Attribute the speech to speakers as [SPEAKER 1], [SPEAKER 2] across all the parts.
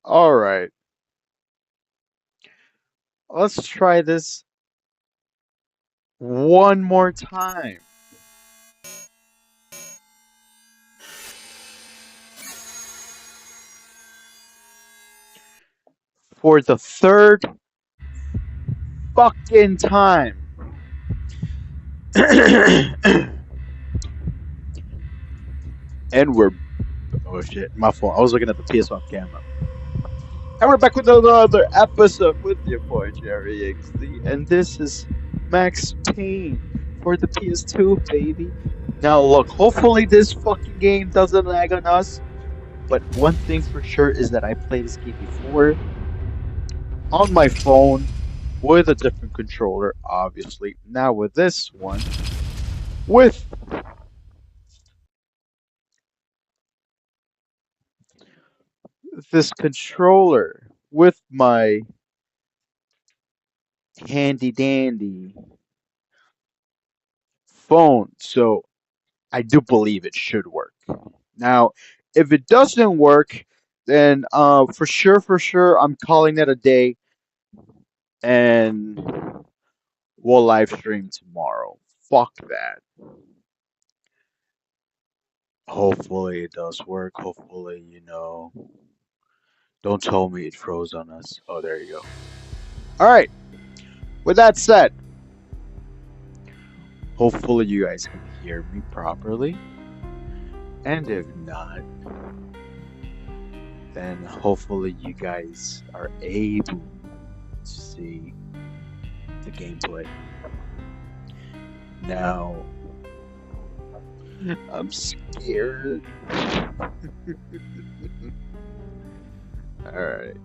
[SPEAKER 1] Alright, let's try this one more time. For the third fucking time. And we're. Oh shit, my fault. I was looking at the PS5 camera. And we're back with another episode with your boy Jerry XD. And this is Max Payne for the PS2, baby. Now, look, hopefully this fucking game doesn't lag on us. But one thing for sure is that I played this game before on my phone with a different controller, obviously. Now, with this one, with this controller, with my handy dandy phone. So I do believe it should work. Now, if it doesn't work, then for sure, I'm calling it a day, and we'll live stream tomorrow. Fuck that. Hopefully it does work. Hopefully, don't tell me it froze on us. Oh, there you go. All right. With that said, hopefully you guys can hear me properly. And if not, then hopefully you guys are able to see the gameplay. Now, I'm scared. Alright.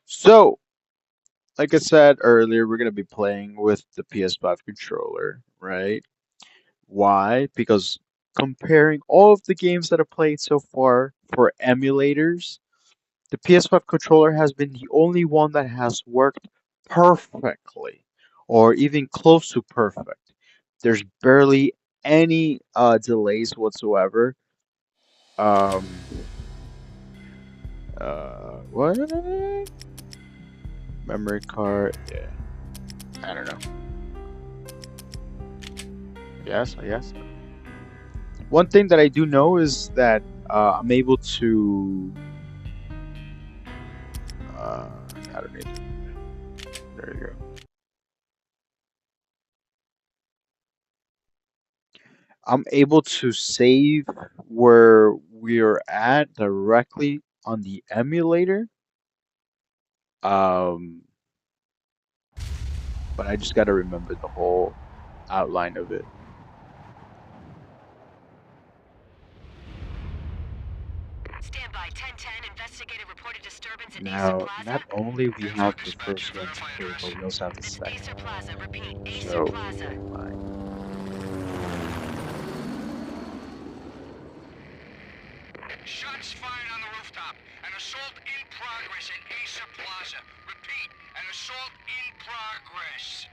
[SPEAKER 1] So, like I said earlier, we're going to be playing with the PS5 controller, right? Why? Because comparing all of the games that I played so far for emulators, the PS5 controller has been the only one that has worked perfectly, or even close to perfect. There's barely any delays whatsoever. Um, what? Memory card? Yeah, I don't know. Yes, I guess. One thing that I do know is that I'm able to. I don't need. There you go. I'm able to save where we're at directly on the emulator. Um, but I just gotta remember the whole outline of it.
[SPEAKER 2] Stand by 1010. Investigated reported disturbance at Acer
[SPEAKER 1] Now,
[SPEAKER 2] Plaza.
[SPEAKER 1] not only we have the
[SPEAKER 3] Dispatch,
[SPEAKER 1] first one to
[SPEAKER 3] verify
[SPEAKER 1] play,
[SPEAKER 3] address.
[SPEAKER 1] but we also have the
[SPEAKER 2] It's
[SPEAKER 1] second.
[SPEAKER 2] Acer Plaza. Repeat, Acer
[SPEAKER 1] So,
[SPEAKER 2] Plaza.
[SPEAKER 1] fine.
[SPEAKER 3] Shots fired on the rooftop. An assault in progress at Acer Plaza. Repeat, an assault in progress.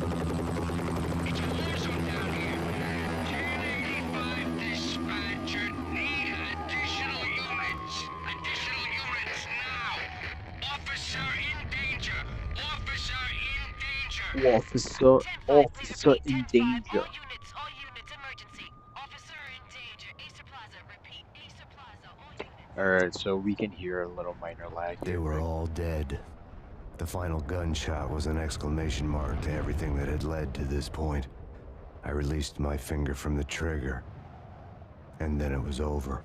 [SPEAKER 3] It's a war zone down here. 1085 dispatcher. Need additional units. Additional units now. Officer in danger. Officer in danger.
[SPEAKER 1] Officer,
[SPEAKER 2] 10-5, please
[SPEAKER 1] officer
[SPEAKER 2] repeat.
[SPEAKER 1] in
[SPEAKER 2] 10-5,
[SPEAKER 1] danger.
[SPEAKER 2] all units, emergency. Officer in danger. Acer Plaza. Repeat, Acer Plaza. All units.
[SPEAKER 1] Alright, so we can hear a little minor lag
[SPEAKER 4] They
[SPEAKER 1] here,
[SPEAKER 4] were
[SPEAKER 1] right?
[SPEAKER 4] all dead. The final gunshot was an exclamation mark to everything that had led to this point. I released my finger from the trigger, and then it was over.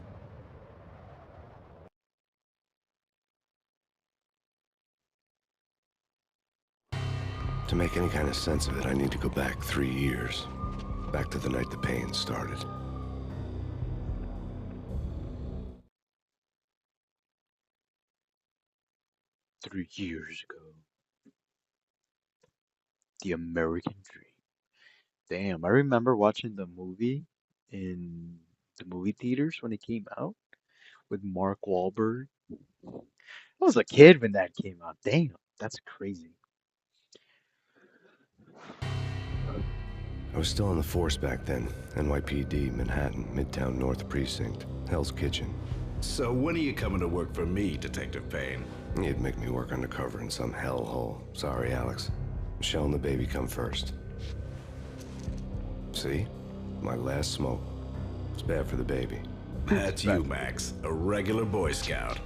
[SPEAKER 4] To make any kind of sense of it, I need to go back 3 years. Back to the night the pain started.
[SPEAKER 1] Three years ago. The American dream. Damn, I remember watching the movie in the movie theaters when it came out with Mark Wahlberg. I was a kid when that came out. Damn, that's crazy.
[SPEAKER 4] I was still on the force back then. NYPD, Manhattan, Midtown North Precinct, Hell's Kitchen.
[SPEAKER 5] So when are you coming to work for me, Detective Payne?
[SPEAKER 4] You'd make me work undercover in some hellhole. Sorry, Alex. Michelle and the baby come first. See? My last smoke. It's bad for the baby.
[SPEAKER 5] That's you, Max. A regular Boy Scout.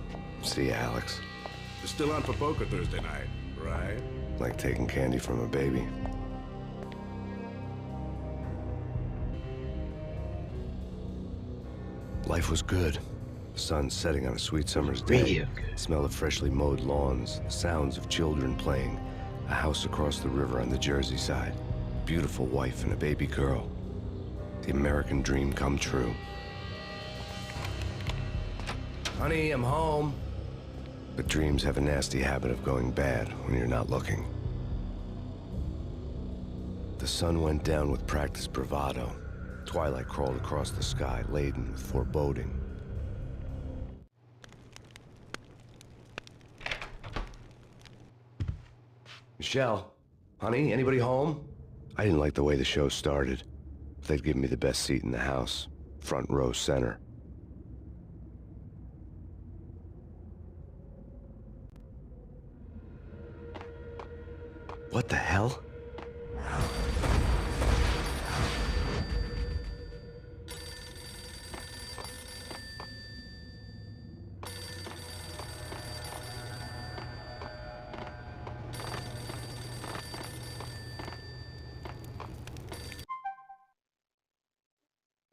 [SPEAKER 4] See, Alex?
[SPEAKER 5] You're still on for poker Thursday night, right?
[SPEAKER 4] Like taking candy from a baby. Life was good. The sun setting on a sweet summer's day.
[SPEAKER 1] Radio good.
[SPEAKER 4] Smell of freshly mowed lawns, the sounds of children playing, a house across the river on the Jersey side, beautiful wife and a baby girl. The American dream come true. Honey, I'm home. But dreams have a nasty habit of going bad when you're not looking. The sun went down with practiced bravado. Twilight crawled across the sky, laden with foreboding. Michelle, honey, anybody home? I didn't like the way the show started. They'd given me the best seat in the house, front row center. What the hell?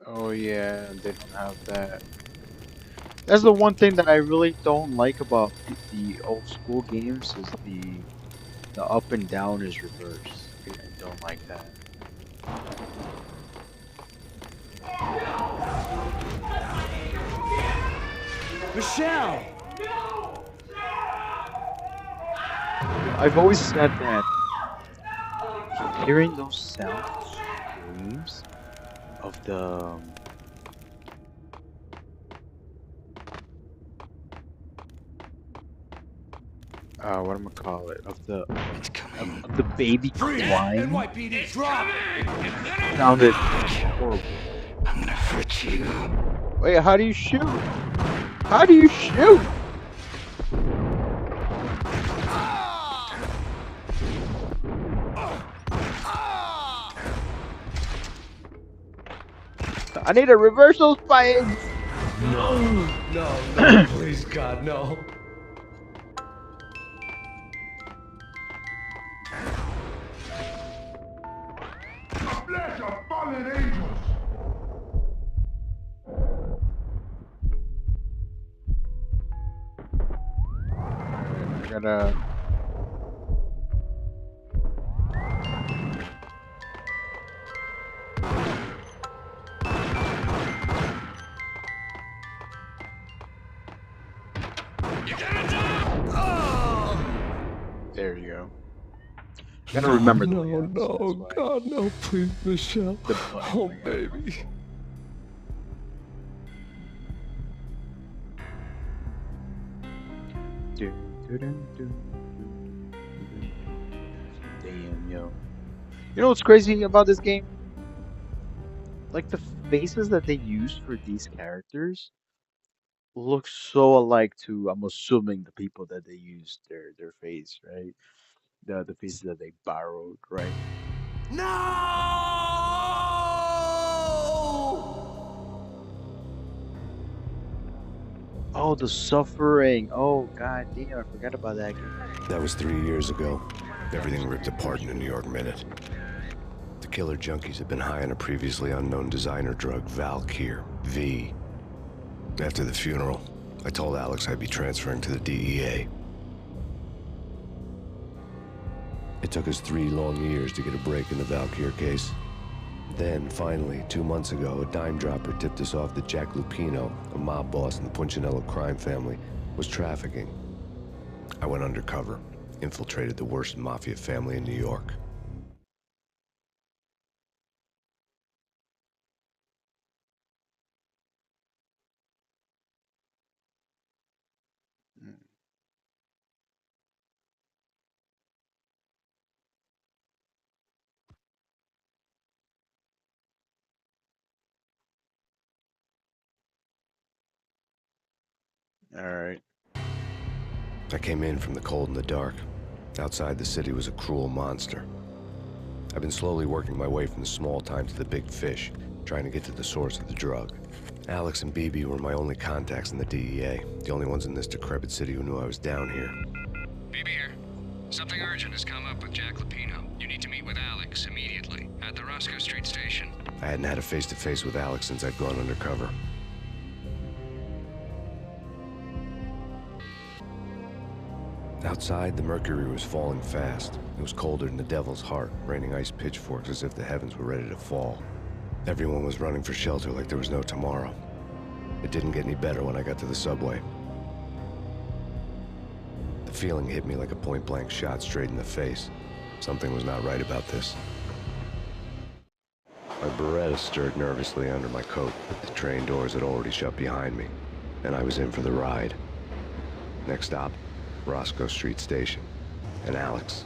[SPEAKER 1] Oh yeah, they don't have that. That's the one thing that I really don't like about the old school games is the up and down is reversed. I don't like that.
[SPEAKER 4] Michelle!
[SPEAKER 1] I've always said that hearing those sound screams of the what am I call it? Of the baby crying
[SPEAKER 5] NYPD, drop!
[SPEAKER 1] sounded horrible.
[SPEAKER 5] I'm gonna hurt you.
[SPEAKER 1] Wait, how do you shoot? How do you shoot? I need a reversal spike.
[SPEAKER 4] No, please, God, no.
[SPEAKER 5] Bless your fallen angels!
[SPEAKER 1] I gotta. There you go. Gotta remember the layouts, that's why.
[SPEAKER 4] God, no, please, Michelle.
[SPEAKER 1] The button
[SPEAKER 4] Oh,
[SPEAKER 1] layout.
[SPEAKER 4] baby.
[SPEAKER 1] Damn, yo. You know what's crazy about this game? Like the faces that they use for these characters look so alike to, I'm assuming, the people that they used their face, right? The faces that they borrowed, right? Oh, the suffering. Oh, god damn, I forgot about that game.
[SPEAKER 4] That was 3 years ago. Everything ripped apart in a New York minute. The killer junkies had been high on a previously unknown designer drug, Valkyr, V. After the funeral, I told Alex I'd be transferring to the DEA. It took us 3 long years to get a break in the Valkyr case. Then, finally, 2 months ago, a dime dropper tipped us off that Jack Lupino, a mob boss in the Punchinello crime family, was trafficking. I went undercover, infiltrated the worst mafia family in New York.
[SPEAKER 1] Alright.
[SPEAKER 4] I came in from the cold and the dark. Outside, the city was a cruel monster. I've been slowly working my way from the small time to the big fish, trying to get to the source of the drug. Alex and BB were my only contacts in the DEA, the only ones in this decrepit city who knew I was down here.
[SPEAKER 3] BB here. Something urgent has come up with Jack Lupino. You need to meet with Alex immediately at the Roscoe Street station.
[SPEAKER 4] I hadn't had a face-to-face with Alex since I'd gone undercover. Outside, the mercury was falling fast. It was colder than the devil's heart, raining ice pitchforks as if the heavens were ready to fall. Everyone was running for shelter like there was no tomorrow. It didn't get any better when I got to the subway. The feeling hit me like a point-blank shot straight in the face. Something was not right about this. My Beretta stirred nervously under my coat, but the train doors had already shut behind me, and I was in for the ride. Next stop, Roscoe Street Station, and Alex.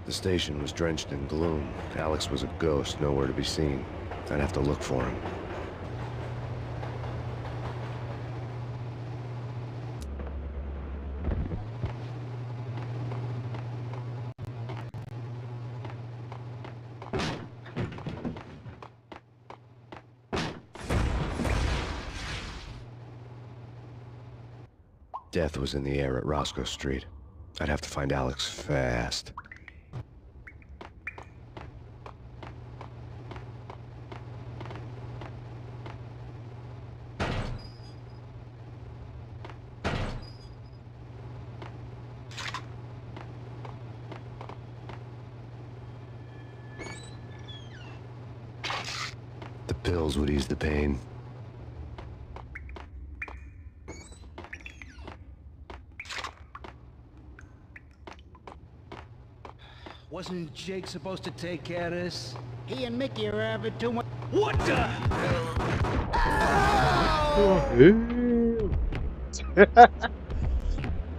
[SPEAKER 4] The station was drenched in gloom. Alex was a ghost, nowhere to be seen. I'd have to look for him. Death was in the air at Roscoe Street. I'd have to find Alex fast. The pills would ease the pain.
[SPEAKER 6] Wasn't Jake supposed to take care of this?
[SPEAKER 7] He and Mickey are having too much.
[SPEAKER 6] What the?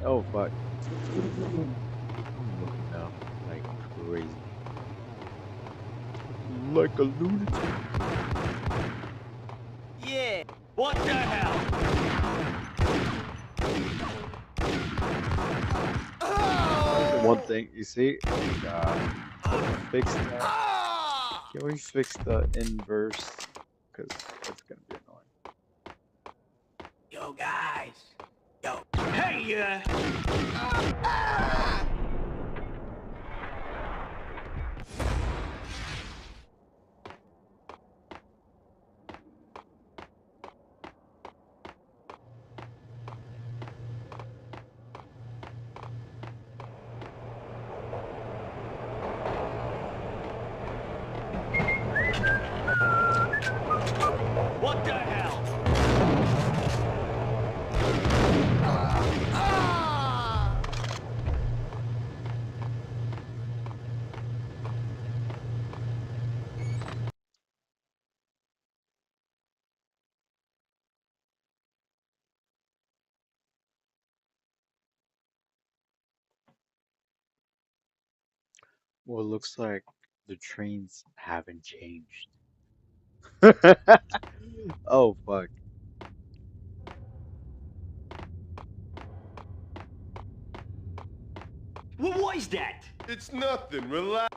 [SPEAKER 1] Oh fuck. I'm looking now like crazy. Like a lunatic.
[SPEAKER 6] Yeah. What the hell?
[SPEAKER 1] One thing, you see? Fix that. Can we fix the inverse? Because that's gonna be annoying.
[SPEAKER 6] Yo, guys. Yo. Hey, What the hell?
[SPEAKER 1] Well, it looks like the trains haven't changed. Oh fuck.
[SPEAKER 6] What was that?
[SPEAKER 8] It's nothing, relax.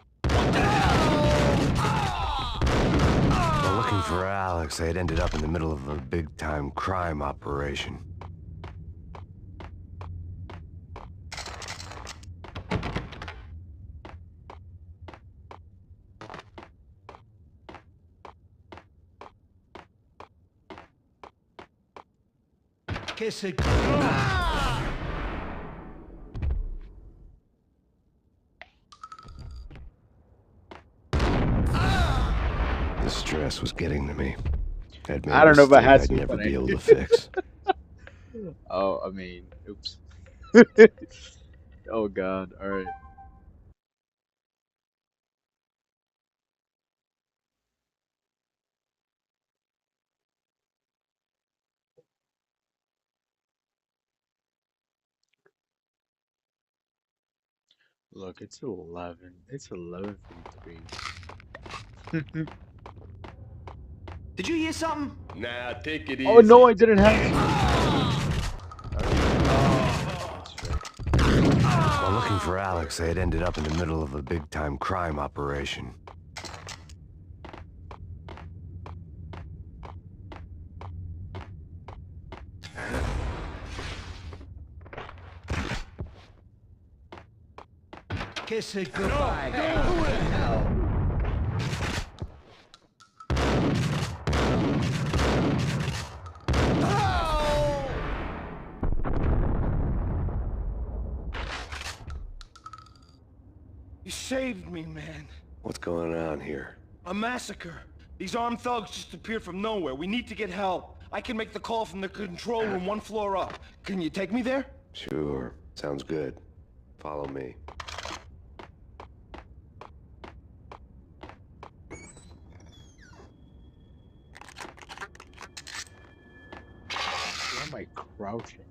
[SPEAKER 4] While looking for Alex, I had ended up in the middle of a big-time crime operation.
[SPEAKER 6] Kiss it.
[SPEAKER 4] The stress was getting to me. I'd made
[SPEAKER 1] I
[SPEAKER 4] a
[SPEAKER 1] don't know if I
[SPEAKER 4] mistake
[SPEAKER 1] had
[SPEAKER 4] I'd
[SPEAKER 1] to,
[SPEAKER 4] never
[SPEAKER 1] but
[SPEAKER 4] be
[SPEAKER 1] I
[SPEAKER 4] able to
[SPEAKER 1] did.
[SPEAKER 4] fix.
[SPEAKER 1] Oh, I mean, oops. Oh god, alright. Look, it's 11. It's 11:53.
[SPEAKER 6] Did you hear something?
[SPEAKER 8] Nah, take it easy.
[SPEAKER 1] Oh no, I didn't have to.
[SPEAKER 4] While looking for Alex, they had ended up in the middle of a big-time crime operation.
[SPEAKER 6] Kiss it goodbye.
[SPEAKER 9] You saved me, man.
[SPEAKER 4] What's going on here?
[SPEAKER 9] A massacre. These armed thugs just appeared from nowhere. We need to get help. I can make the call from the control room 1 floor up. Can you take me there?
[SPEAKER 4] Sure, sounds good. Follow me.
[SPEAKER 1] Why am I crouching?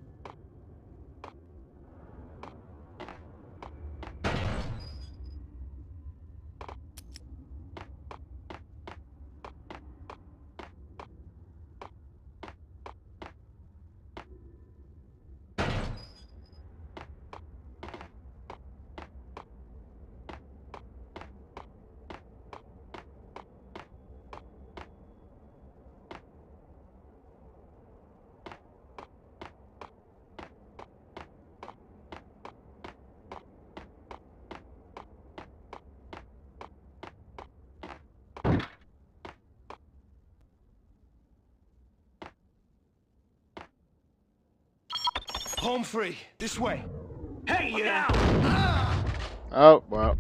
[SPEAKER 9] Home free. This way. Hey, you!
[SPEAKER 1] Oh, well.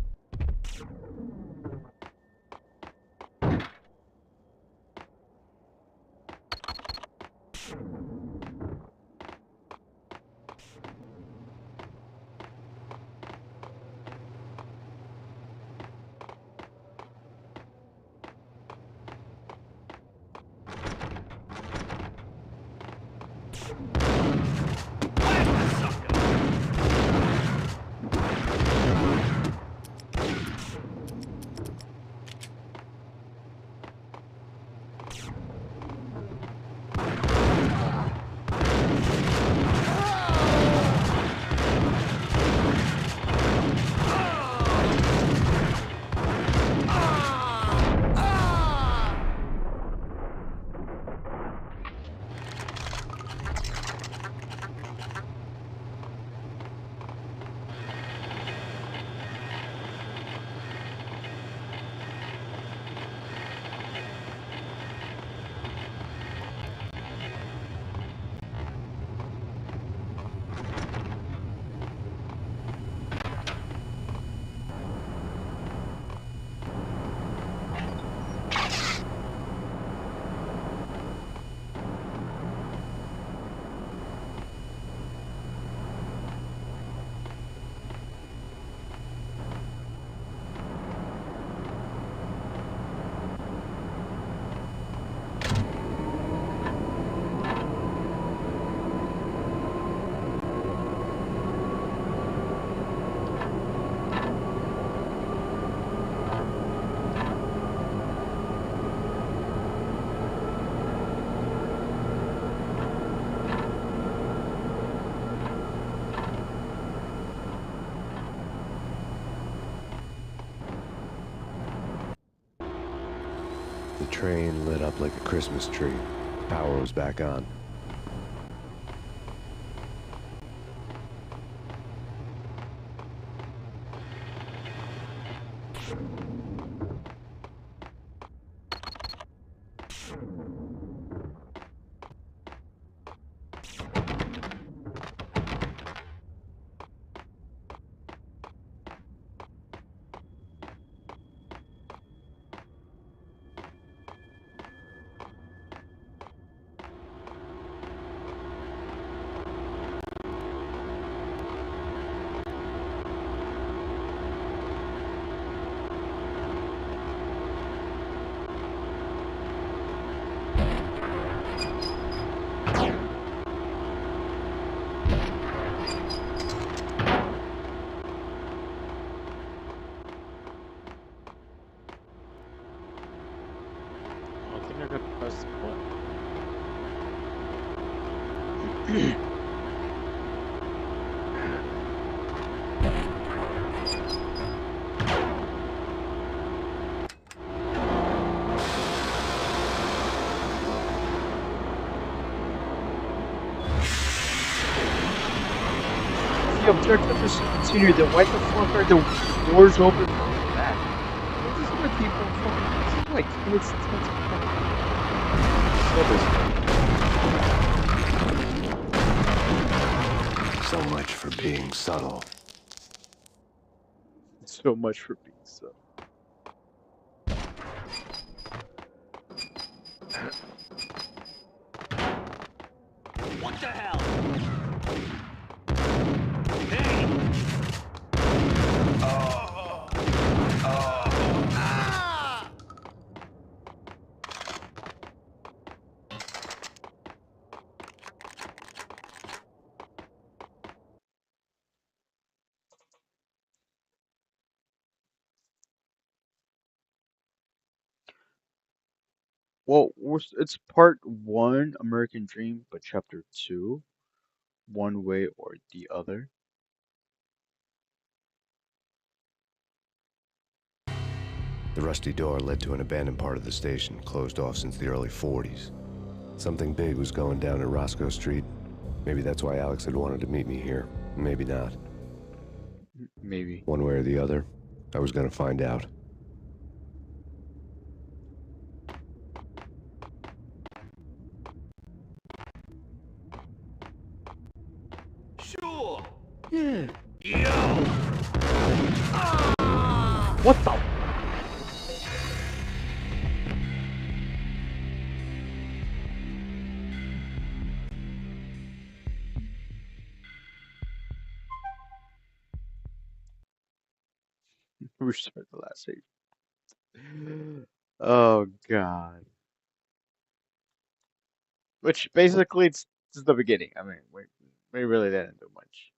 [SPEAKER 4] The train lit up like a Christmas tree. Power was back on.
[SPEAKER 1] The objective is to continue, then why the fuck are the doors open from the back? This is where people fucking, this is like kids, that's fucking
[SPEAKER 4] So much for being subtle.
[SPEAKER 1] so much for being so.
[SPEAKER 6] What the hell? Hey!
[SPEAKER 1] Well, it's part one, American Dream, but chapter two, one way or the other.
[SPEAKER 4] The rusty door led to an abandoned part of the station, closed off since the early 40s. Something big was going down at Roscoe Street. Maybe that's why Alex had wanted to meet me here. Maybe not.
[SPEAKER 1] Maybe.
[SPEAKER 4] One way or the other, I was gonna find out.
[SPEAKER 6] Sure!
[SPEAKER 7] Yeah.
[SPEAKER 6] Yo!
[SPEAKER 1] What the? Restart the last save. Oh god. Which basically it's the beginning. I mean, we really didn't do much.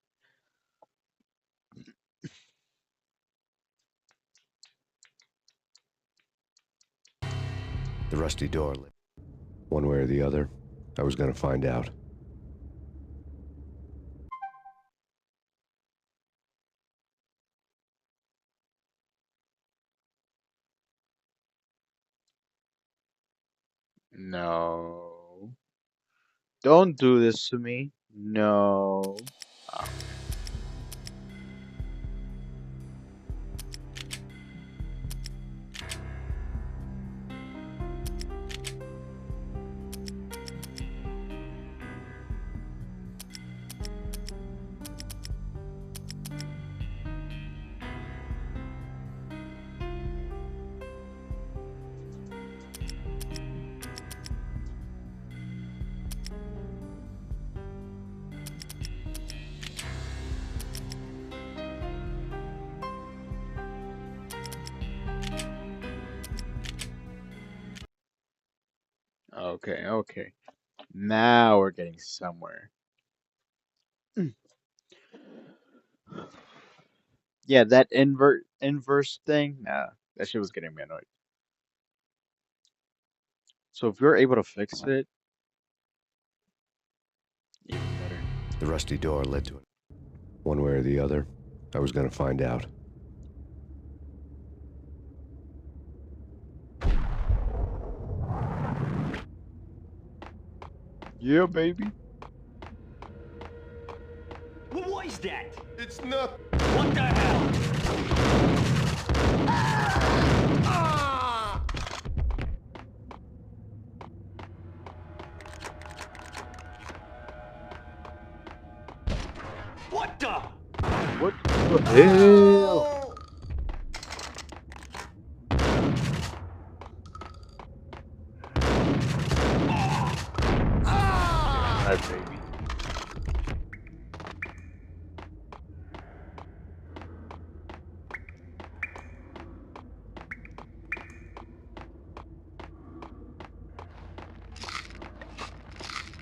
[SPEAKER 4] The rusty door led. One way or the other, I was gonna find out.
[SPEAKER 1] No. Don't do this to me. No. Oh. Okay, okay. Now we're getting somewhere. Yeah, that inverse thing, nah, that shit was getting me annoyed. So if you're able to fix it, even better.
[SPEAKER 4] The rusty door led to it. One way or the other, I was gonna find out.
[SPEAKER 1] Yeah, baby.
[SPEAKER 6] What was that?
[SPEAKER 8] It's nothing.
[SPEAKER 6] What the hell? What the?
[SPEAKER 1] What the hell? Alright, baby.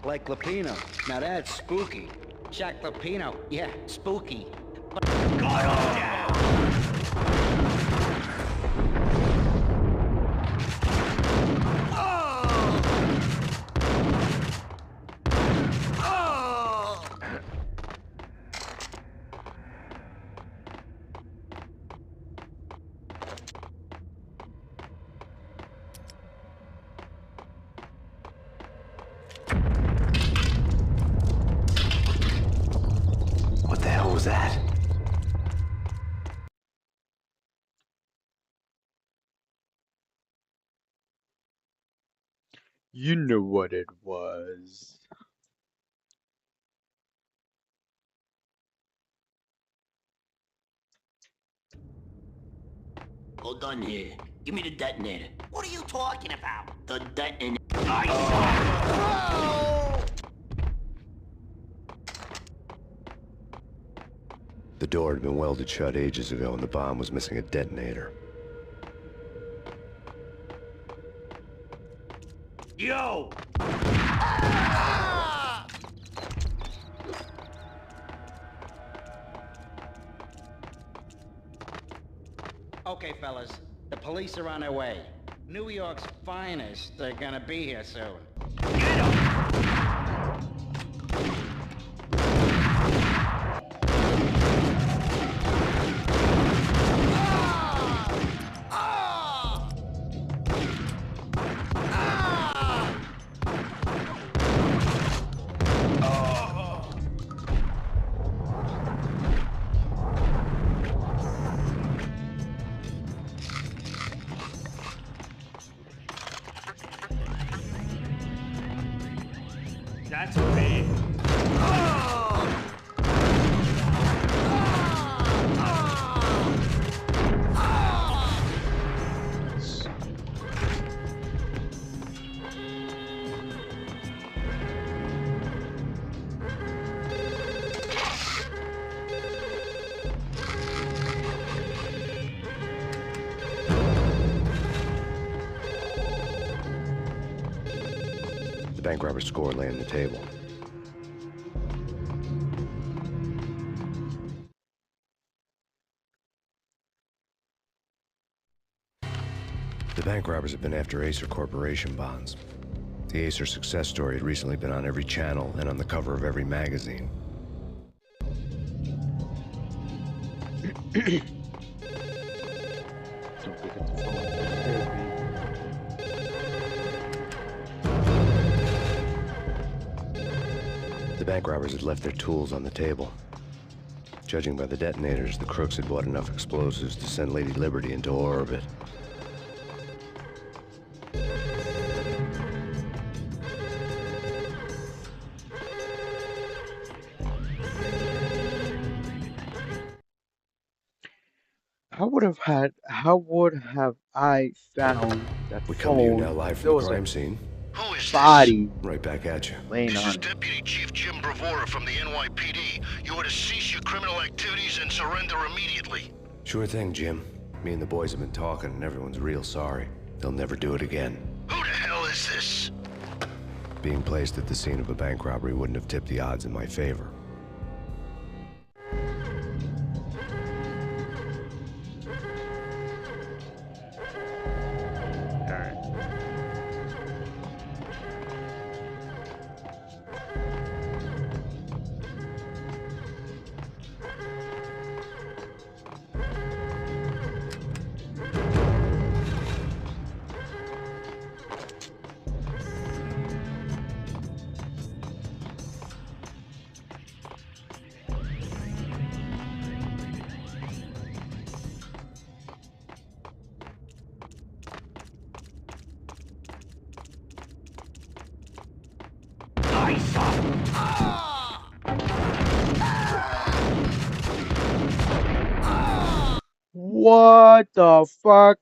[SPEAKER 7] Like Lapino. Now that's spooky. Jack Lapino. Yeah, spooky.
[SPEAKER 6] God, oh, down!
[SPEAKER 4] that?
[SPEAKER 1] You know what it was.
[SPEAKER 10] Hold on here. Give me the detonator.
[SPEAKER 2] What are you talking about?
[SPEAKER 10] The detonator.
[SPEAKER 4] The door had been welded shut ages ago and the bomb was missing a detonator.
[SPEAKER 10] Yo!
[SPEAKER 7] Okay, fellas. The police are on their way. New York's finest are gonna be here soon.
[SPEAKER 10] That's me.
[SPEAKER 4] The bank robber's score lay on the table. The bank robbers had been after Acer Corporation bonds. The Acer success story had recently been on every channel and on the cover of every magazine. The bank robbers had left their tools on the table. Judging by the detonators, the crooks had bought enough explosives to send Lady Liberty into orbit.
[SPEAKER 1] How would have I found that
[SPEAKER 4] We come to you
[SPEAKER 1] phone?
[SPEAKER 4] now live
[SPEAKER 1] There
[SPEAKER 4] from the
[SPEAKER 1] was
[SPEAKER 4] crime scene.
[SPEAKER 3] Who is this?
[SPEAKER 1] body
[SPEAKER 4] Right back at you.
[SPEAKER 1] laying
[SPEAKER 3] This
[SPEAKER 1] on
[SPEAKER 3] is
[SPEAKER 1] it.
[SPEAKER 3] Deputy Chief Jim Bravura from the NYPD. You are to cease your criminal activities and surrender immediately.
[SPEAKER 4] Sure thing, Jim. Me and the boys have been talking and everyone's real sorry. They'll never do it again.
[SPEAKER 3] Who the hell is this?
[SPEAKER 4] Being placed at the scene of a bank robbery wouldn't have tipped the odds in my favor.
[SPEAKER 1] What the fuck?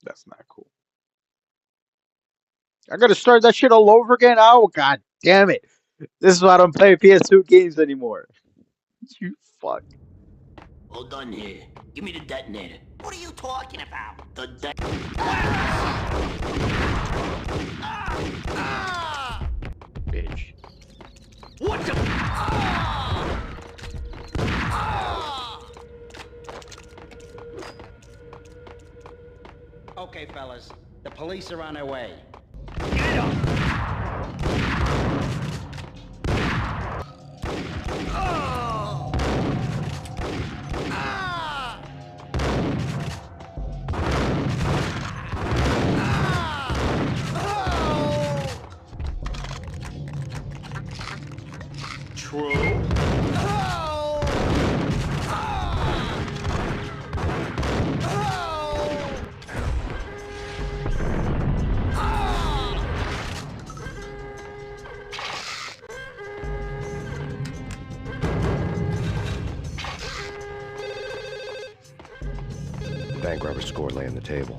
[SPEAKER 1] That's not cool. I gotta start that shit all over again? Oh, god damn it. This is why I don't play PS2 games anymore. You fuck.
[SPEAKER 10] Hold on here. Give me the detonator.
[SPEAKER 2] What are you talking about?
[SPEAKER 10] The
[SPEAKER 1] Bitch.
[SPEAKER 10] What the?
[SPEAKER 7] Okay, fellas. The police are on their way.
[SPEAKER 4] bank robber score lay on the table.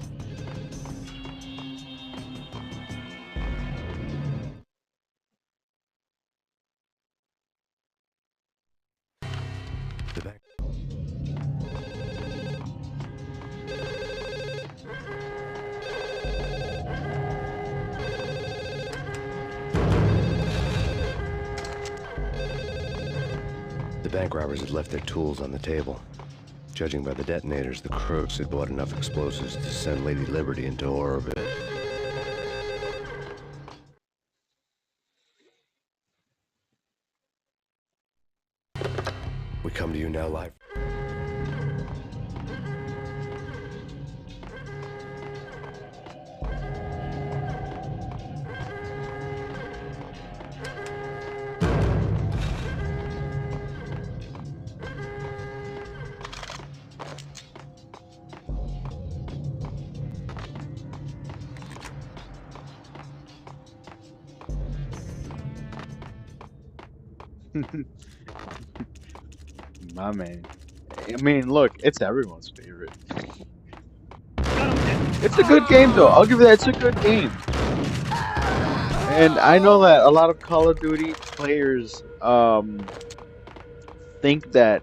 [SPEAKER 4] The bank. The bank robbers had left their tools on the table. Judging by the detonators, the crooks had bought enough explosives to send Lady Liberty into orbit. We come to you now live.
[SPEAKER 1] My man. I mean, look, it's everyone's favorite. It's a good game, though. I'll give you that. It's a good game. And I know that a lot of Call of Duty players think that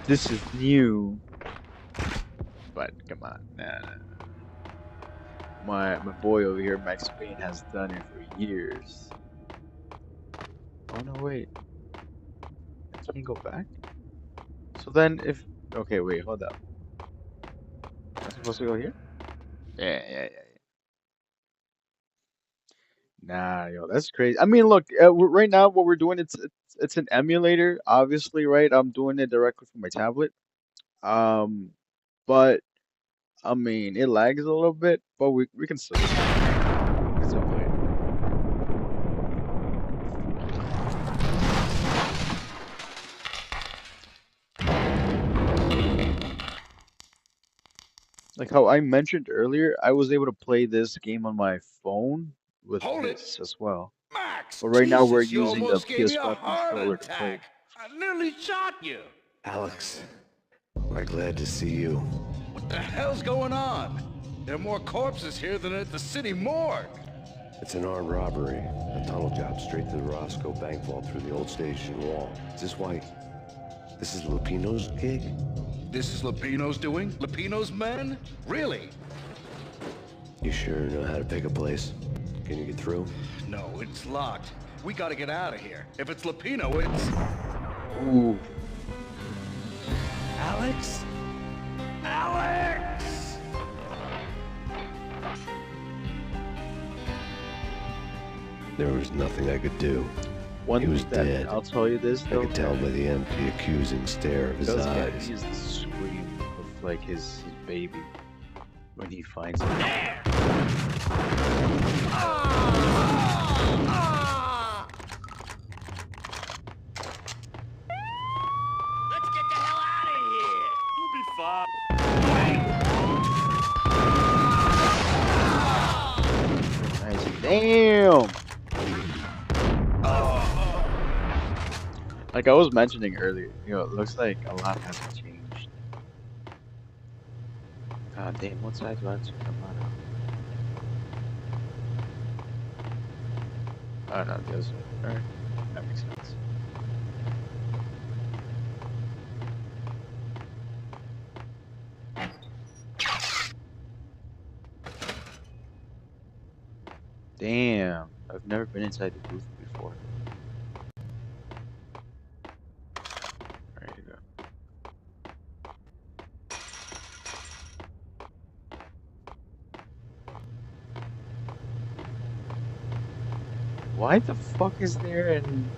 [SPEAKER 1] this is new, but come on, nah. My boy over here, Max Payne, has done it for years. Oh no, wait. I can't go back? So then if okay, wait, hold up. I'm supposed to go here? Yeah. Nah, yo, that's crazy. I mean, look, right now what we're doing it's an emulator, obviously, right? I'm doing it directly from my tablet. Um, but I mean, it lags a little bit, but we can still play it. Like how I mentioned earlier, I was able to play this game on my phone with
[SPEAKER 9] Hold it!
[SPEAKER 1] this as well.
[SPEAKER 9] Max!
[SPEAKER 1] But right now we're
[SPEAKER 9] Jesus, you
[SPEAKER 1] using the
[SPEAKER 9] almost gave me a
[SPEAKER 1] PS5
[SPEAKER 9] heart
[SPEAKER 1] controller to play.
[SPEAKER 9] attack! I nearly shot you!
[SPEAKER 4] Alex, we're glad to see you.
[SPEAKER 9] What the hell's going on? There are more corpses here than at the city morgue!
[SPEAKER 4] It's an armed robbery. A tunnel job straight to the Roscoe bank vault through the old station wall. Is this why? This is Lupino's gig?
[SPEAKER 9] This is Lupino's doing? Lupino's men? Really?
[SPEAKER 4] You sure know how to pick a place? Can you get through?
[SPEAKER 9] No, it's locked. We gotta get out of here. If it's Lupino, it's...
[SPEAKER 1] Ooh.
[SPEAKER 9] Alex? Alex!
[SPEAKER 4] There was nothing I could do.
[SPEAKER 1] One
[SPEAKER 4] He was
[SPEAKER 1] thing that
[SPEAKER 4] dead.
[SPEAKER 1] I'll tell you this
[SPEAKER 4] I
[SPEAKER 1] though.
[SPEAKER 4] could tell by the empty, accusing stare of his
[SPEAKER 1] Does get
[SPEAKER 4] eyes.
[SPEAKER 1] me is the scream of like his baby when he finds it.
[SPEAKER 10] Let's get the hell out of here.
[SPEAKER 3] We'll be fine.
[SPEAKER 1] Nice. Damn. Like I was mentioning earlier, it looks like a lot hasn't changed. God damn, what side do I have to come out of? Oh no, the other side. Alright, that makes sense. Damn, I've never been inside the booth before. There you go. Why the fuck is there an...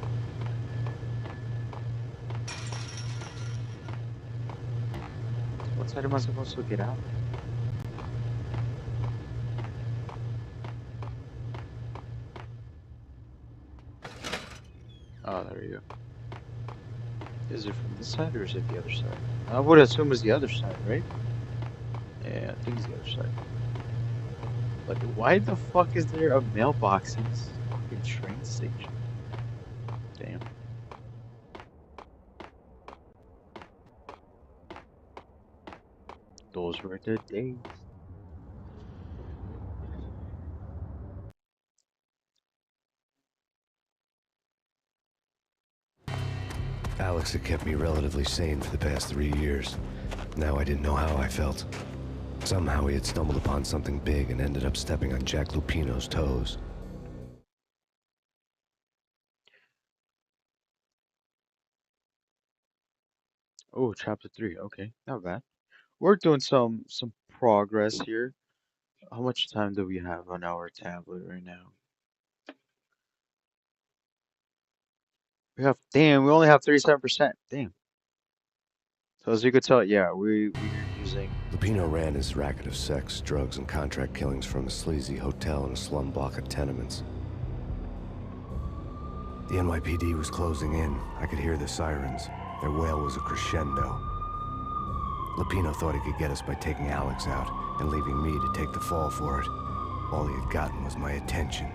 [SPEAKER 1] What side am I supposed to get out? Oh, there you go. Is it from this side or is it the other side? I would assume it's the other side, right? Yeah, I think it's the other side. Like, why the fuck is there a mailbox in this fucking train station? Damn. Those were the days.
[SPEAKER 4] Alex had kept me relatively sane for the past 3 years. Now I didn't know how I felt. Somehow he had stumbled upon something big and ended up stepping on Jack Lupino's toes.
[SPEAKER 1] Oh, chapter 3. Okay, not bad. We're doing some progress here. How much time do we have on our tablet right now? Damn, we only have 37%. Damn. So as you could tell, yeah, we're using.
[SPEAKER 4] Lupino ran his racket of sex, drugs, and contract killings from a sleazy hotel in a slum block of tenements. The NYPD was closing in. I could hear the sirens. Their wail was a crescendo. Lupino thought he could get us by taking Alex out and leaving me to take the fall for it. All he had gotten was my attention.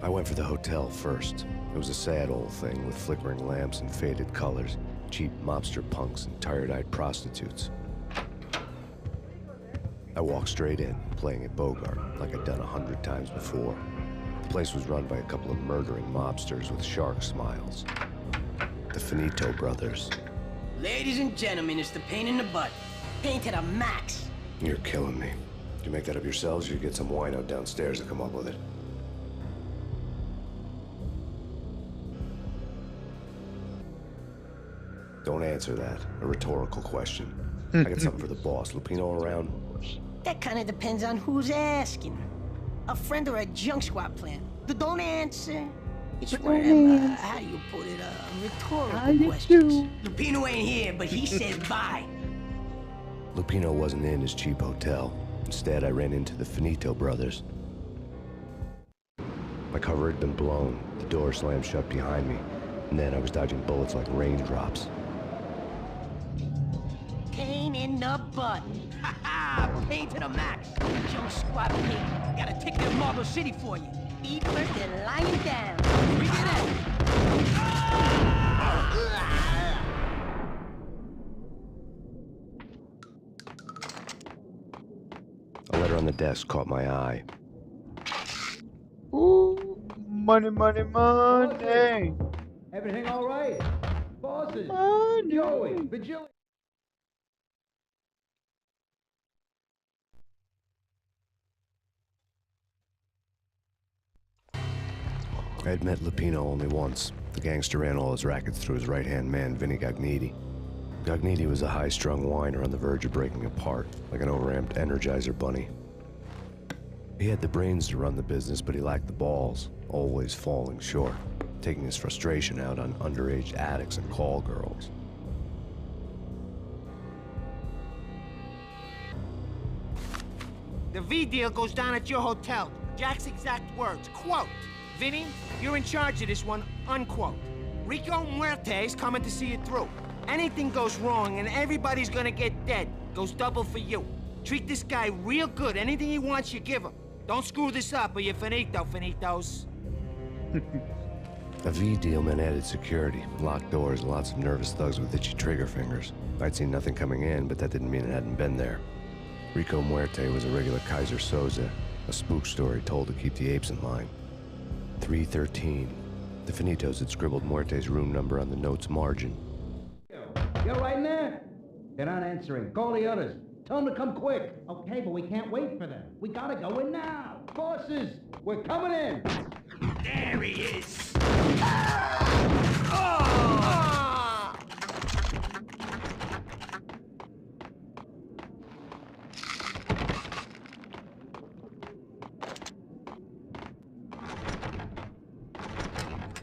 [SPEAKER 4] I went for the hotel first. It was a sad old thing with flickering lamps and faded colors, cheap mobster punks and tired-eyed prostitutes. I walked straight in, playing at Bogart, like I'd done 100 times before. The place was run by a couple of murdering mobsters with shark smiles. The Finito brothers.
[SPEAKER 10] Ladies and gentlemen, it's the pain in the butt. Pain to the max.
[SPEAKER 4] You're killing me. Did you make that up yourselves, or you get some wino downstairs to come up with it? Don't answer that. A rhetorical question. I got something for the boss. Lupino around?
[SPEAKER 10] That kind of depends on who's asking. A friend or a junk squad plan. Don't answer. It's one of them, how do you put it, rhetorical questions. Lupino ain't here, but he said bye.
[SPEAKER 4] Lupino wasn't in his cheap hotel. Instead, I ran into the Finito brothers. My cover had been blown. The door slammed shut behind me. And then I was dodging bullets like raindrops.
[SPEAKER 10] Pain in the butt. Ha ha! Pain to the max. Junk squad pig. Got a ticket to Marble City for you. Eat first and lying down. Bring it up.
[SPEAKER 4] A letter on the desk caught my eye.
[SPEAKER 1] Ooh, money, money, money.
[SPEAKER 6] Everything all right? Bosses?
[SPEAKER 1] Money.
[SPEAKER 6] Joey, Vigil.
[SPEAKER 4] I had met Lupino only once. The gangster ran all his rackets through his right-hand man, Vinny Gagniti. Gagniti was a high-strung whiner on the verge of breaking apart, like an overamped Energizer bunny. He had the brains to run the business, but he lacked the balls, always falling short, taking his frustration out on underage addicts and call girls.
[SPEAKER 11] The V deal goes down at your hotel. Jack's exact words, quote, "Vinny, you're in charge of this one," unquote. Rico Muerte's coming to see it through. Anything goes wrong and everybody's gonna get dead. Goes double for you. Treat this guy real good. Anything he wants, you give him. Don't screw this up or you're finito, finitos.
[SPEAKER 4] A V deal meant added security, locked doors, and lots of nervous thugs with itchy trigger fingers. I'd seen nothing coming in, but that didn't mean it hadn't been there. Rico Muerte was a regular Kaiser Soze, a spook story told to keep the apes in line. 313. The Finitos had scribbled Muerte's room number on the note's margin.
[SPEAKER 6] You're right in there? They're not answering. Call the others. Tell them to come quick. Okay, but we can't wait for them. We gotta go in now. Bosses, we're coming in.
[SPEAKER 10] There he is.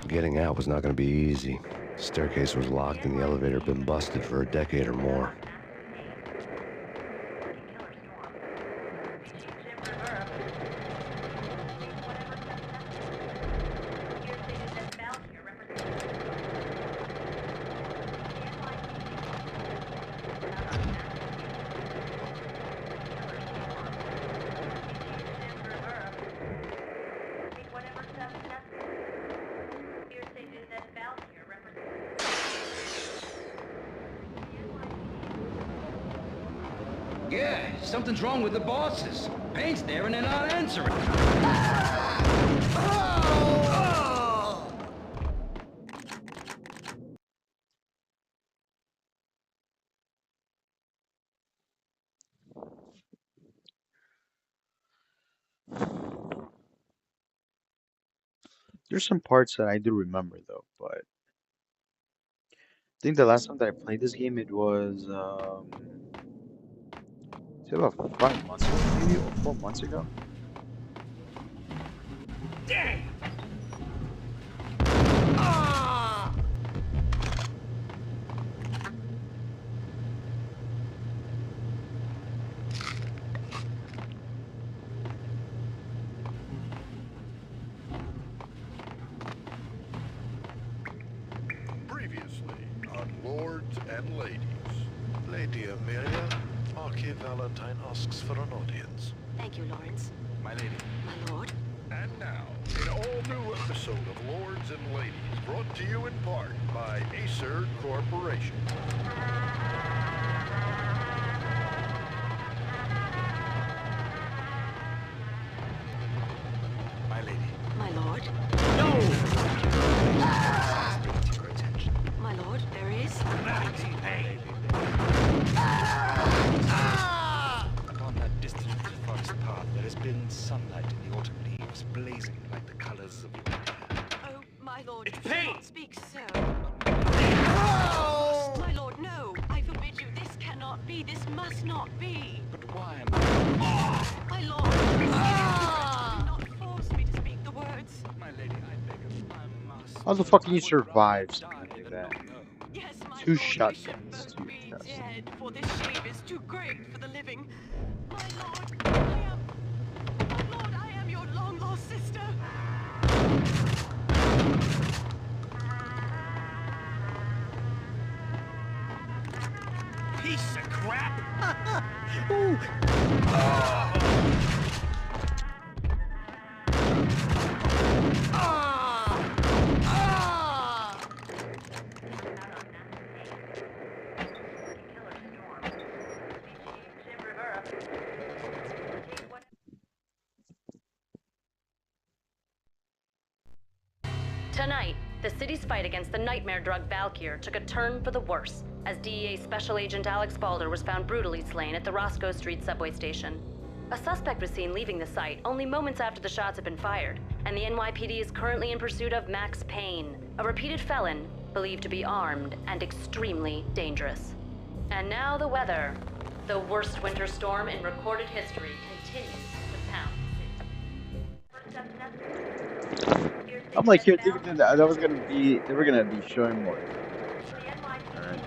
[SPEAKER 4] Getting out was not going to be easy. The staircase was locked and the elevator had been busted for a decade or more.
[SPEAKER 6] Yeah, something's wrong with the bosses. Payne's there and they're not answering.
[SPEAKER 1] There's some parts that I do remember though, but I think the last time that I played this game, it was say about 5 months ago, maybe, or 4 months ago.
[SPEAKER 11] Dang!
[SPEAKER 12] Previously on Lords and Ladies. Lady Amelia, Marquis Valentine asks for an audience.
[SPEAKER 2] Thank you, Lawrence.
[SPEAKER 5] My lady.
[SPEAKER 2] My lord.
[SPEAKER 12] And now, an all-new episode of Lords and Ladies, brought to you in part by Acer Corporation.
[SPEAKER 5] My lady.
[SPEAKER 2] My lord.
[SPEAKER 11] No!
[SPEAKER 5] Your attention.
[SPEAKER 2] My lord, there is.
[SPEAKER 5] Upon that distant forest path, there has been sunlight in the autumn leaves, blazing like the colors of your hair.
[SPEAKER 2] Oh, my lord.
[SPEAKER 11] It's
[SPEAKER 2] do
[SPEAKER 11] Payne!
[SPEAKER 2] not speak so. My lord, no. I forbid you. This cannot be. This must not be.
[SPEAKER 5] But why am I...
[SPEAKER 2] My lord. Do not force me to speak the words.
[SPEAKER 5] My lady, I beg of you, I must...
[SPEAKER 1] How the fuck can you
[SPEAKER 5] I would
[SPEAKER 1] survive
[SPEAKER 5] rather
[SPEAKER 1] something
[SPEAKER 5] die
[SPEAKER 1] like
[SPEAKER 5] than
[SPEAKER 1] that?
[SPEAKER 5] not know.
[SPEAKER 2] Yes, my
[SPEAKER 1] Two
[SPEAKER 2] lord.
[SPEAKER 1] shotguns to
[SPEAKER 2] We
[SPEAKER 1] your
[SPEAKER 2] should
[SPEAKER 1] chest.
[SPEAKER 2] both be dead, for this shame is too great for the living. My lord, I am your long-lost sister.
[SPEAKER 11] Piece of crap!
[SPEAKER 13] Tonight, the city's fight against the nightmare drug Valkyr took a turn for the worse, as DEA Special Agent Alex Balder was found brutally slain at the Roscoe Street subway station. A suspect was seen leaving the site only moments after the shots had been fired, and the NYPD is currently in pursuit of Max Payne, a repeated felon believed to be armed and extremely dangerous. And now the weather. The worst winter storm in recorded history continues to pound the city.
[SPEAKER 1] I'm like here thinking that was gonna be they were gonna be showing more. Alright.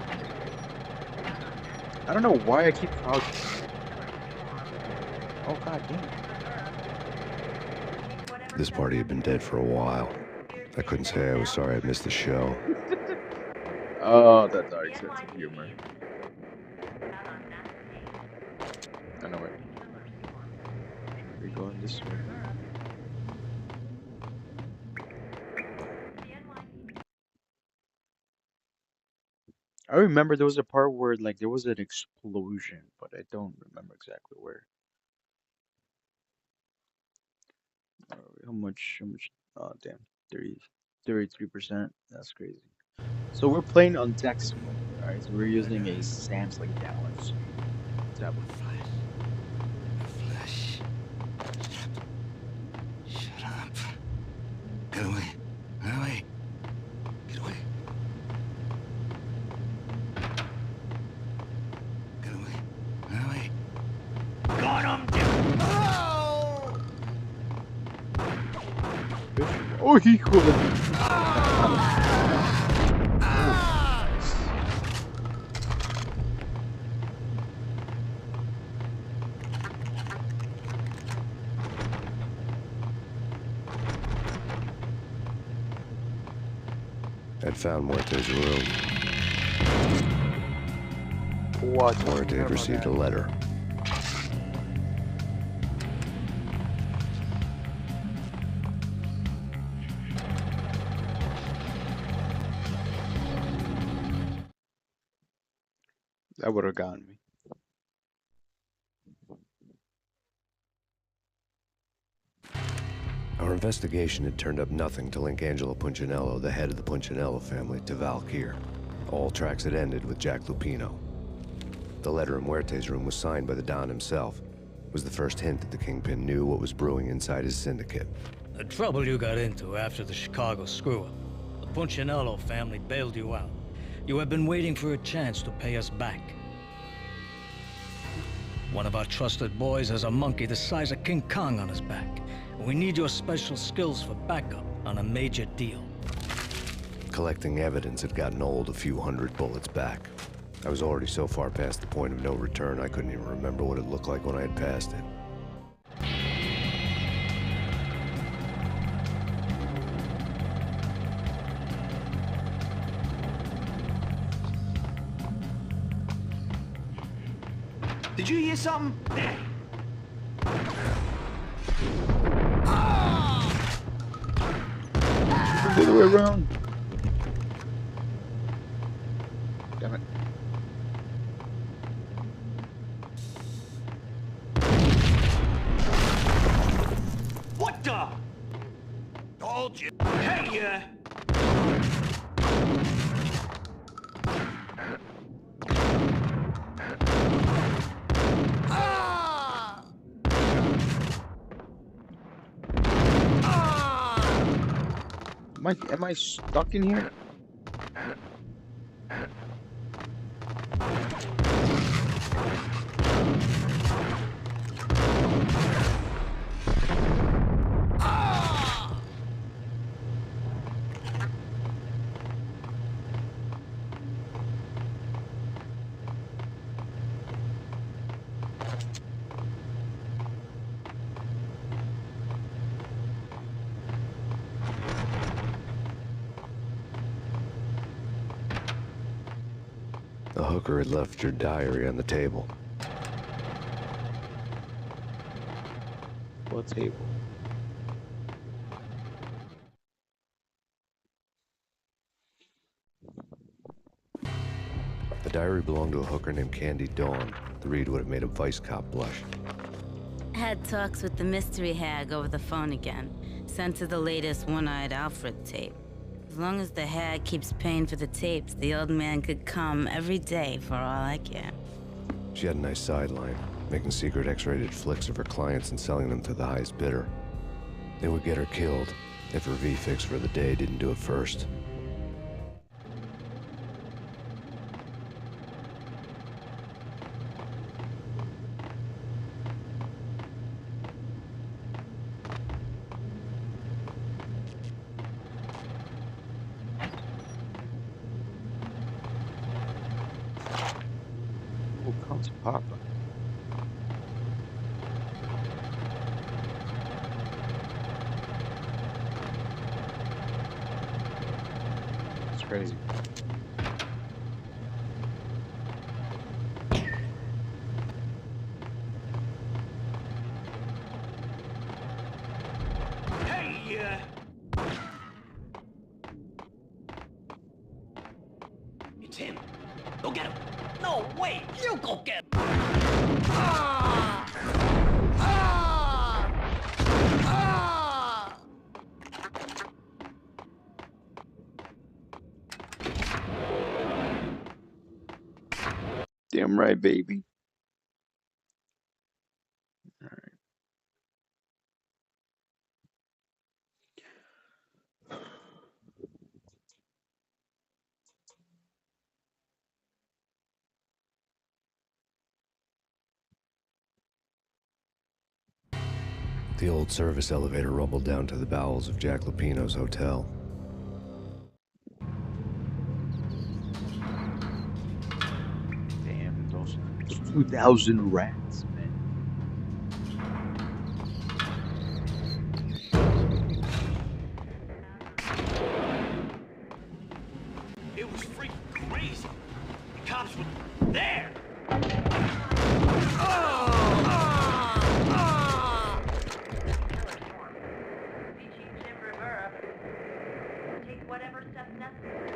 [SPEAKER 1] I don't know why I keep crouching. Oh god damn.
[SPEAKER 4] This party had been dead for a while. I couldn't say I was sorry I missed the show.
[SPEAKER 1] Oh, that dark sense of humor. I know it. We're going this way. I remember there was a part where like there was an explosion, but I don't remember exactly where. How much? How much? Oh damn, 33%. That's crazy. So we're playing on Dex mode, alright? So we're using a Samsung Galaxy tablet.
[SPEAKER 5] Flesh. Shut up. Get away. Get away. Get away. Get away. Get away.
[SPEAKER 11] Got him!
[SPEAKER 1] Oh, he could.
[SPEAKER 4] I'd found Muerte's room.
[SPEAKER 1] What?
[SPEAKER 4] Muerte had received a letter.
[SPEAKER 1] That would have gotten me.
[SPEAKER 4] Our investigation had turned up nothing to link Angelo Punchinello, the head of the Punchinello family, to Valkyr. All tracks had ended with Jack Lupino. The letter in Muerte's room was signed by the Don himself. It was the first hint that the Kingpin knew what was brewing inside his syndicate.
[SPEAKER 14] The trouble you got into after the Chicago screw-up. The Punchinello family bailed you out. You have been waiting for a chance to pay us back. One of our trusted boys has a monkey the size of King Kong on his back. We need your special skills for backup on a major deal.
[SPEAKER 4] Collecting evidence had gotten old a few hundred bullets back. I was already so far past the point of no return I couldn't even remember what it looked like when I had passed it.
[SPEAKER 11] Did you hear something?
[SPEAKER 1] The other way around. Damn it.
[SPEAKER 11] What the? Told you. Hey,
[SPEAKER 1] Am I stuck in here?
[SPEAKER 4] The hooker had left your diary on the table.
[SPEAKER 1] What table?
[SPEAKER 4] The diary belonged to a hooker named Candy Dawn. The read would have made a vice cop blush.
[SPEAKER 15] Had talks with the mystery hag over the phone again. Sent her the latest One-Eyed Alfred tape. As long as the hag keeps paying for the tapes, the old man could come every day for all I care.
[SPEAKER 4] She had a nice sideline, making secret X-rated flicks of her clients and selling them to the highest bidder. It would get her killed if her V-fix for the day didn't do it first.
[SPEAKER 1] Papa. It's crazy.
[SPEAKER 11] Hey, it's him. Go get him. No, wait, you go get him.
[SPEAKER 1] Damn right, baby. All right.
[SPEAKER 4] The old service elevator rumbled down to the bowels of Jack Lupino's hotel.
[SPEAKER 1] Damn, those 2,000 rats, man.
[SPEAKER 11] It was freaking crazy. The cops were there.
[SPEAKER 13] Take whatever steps necessary.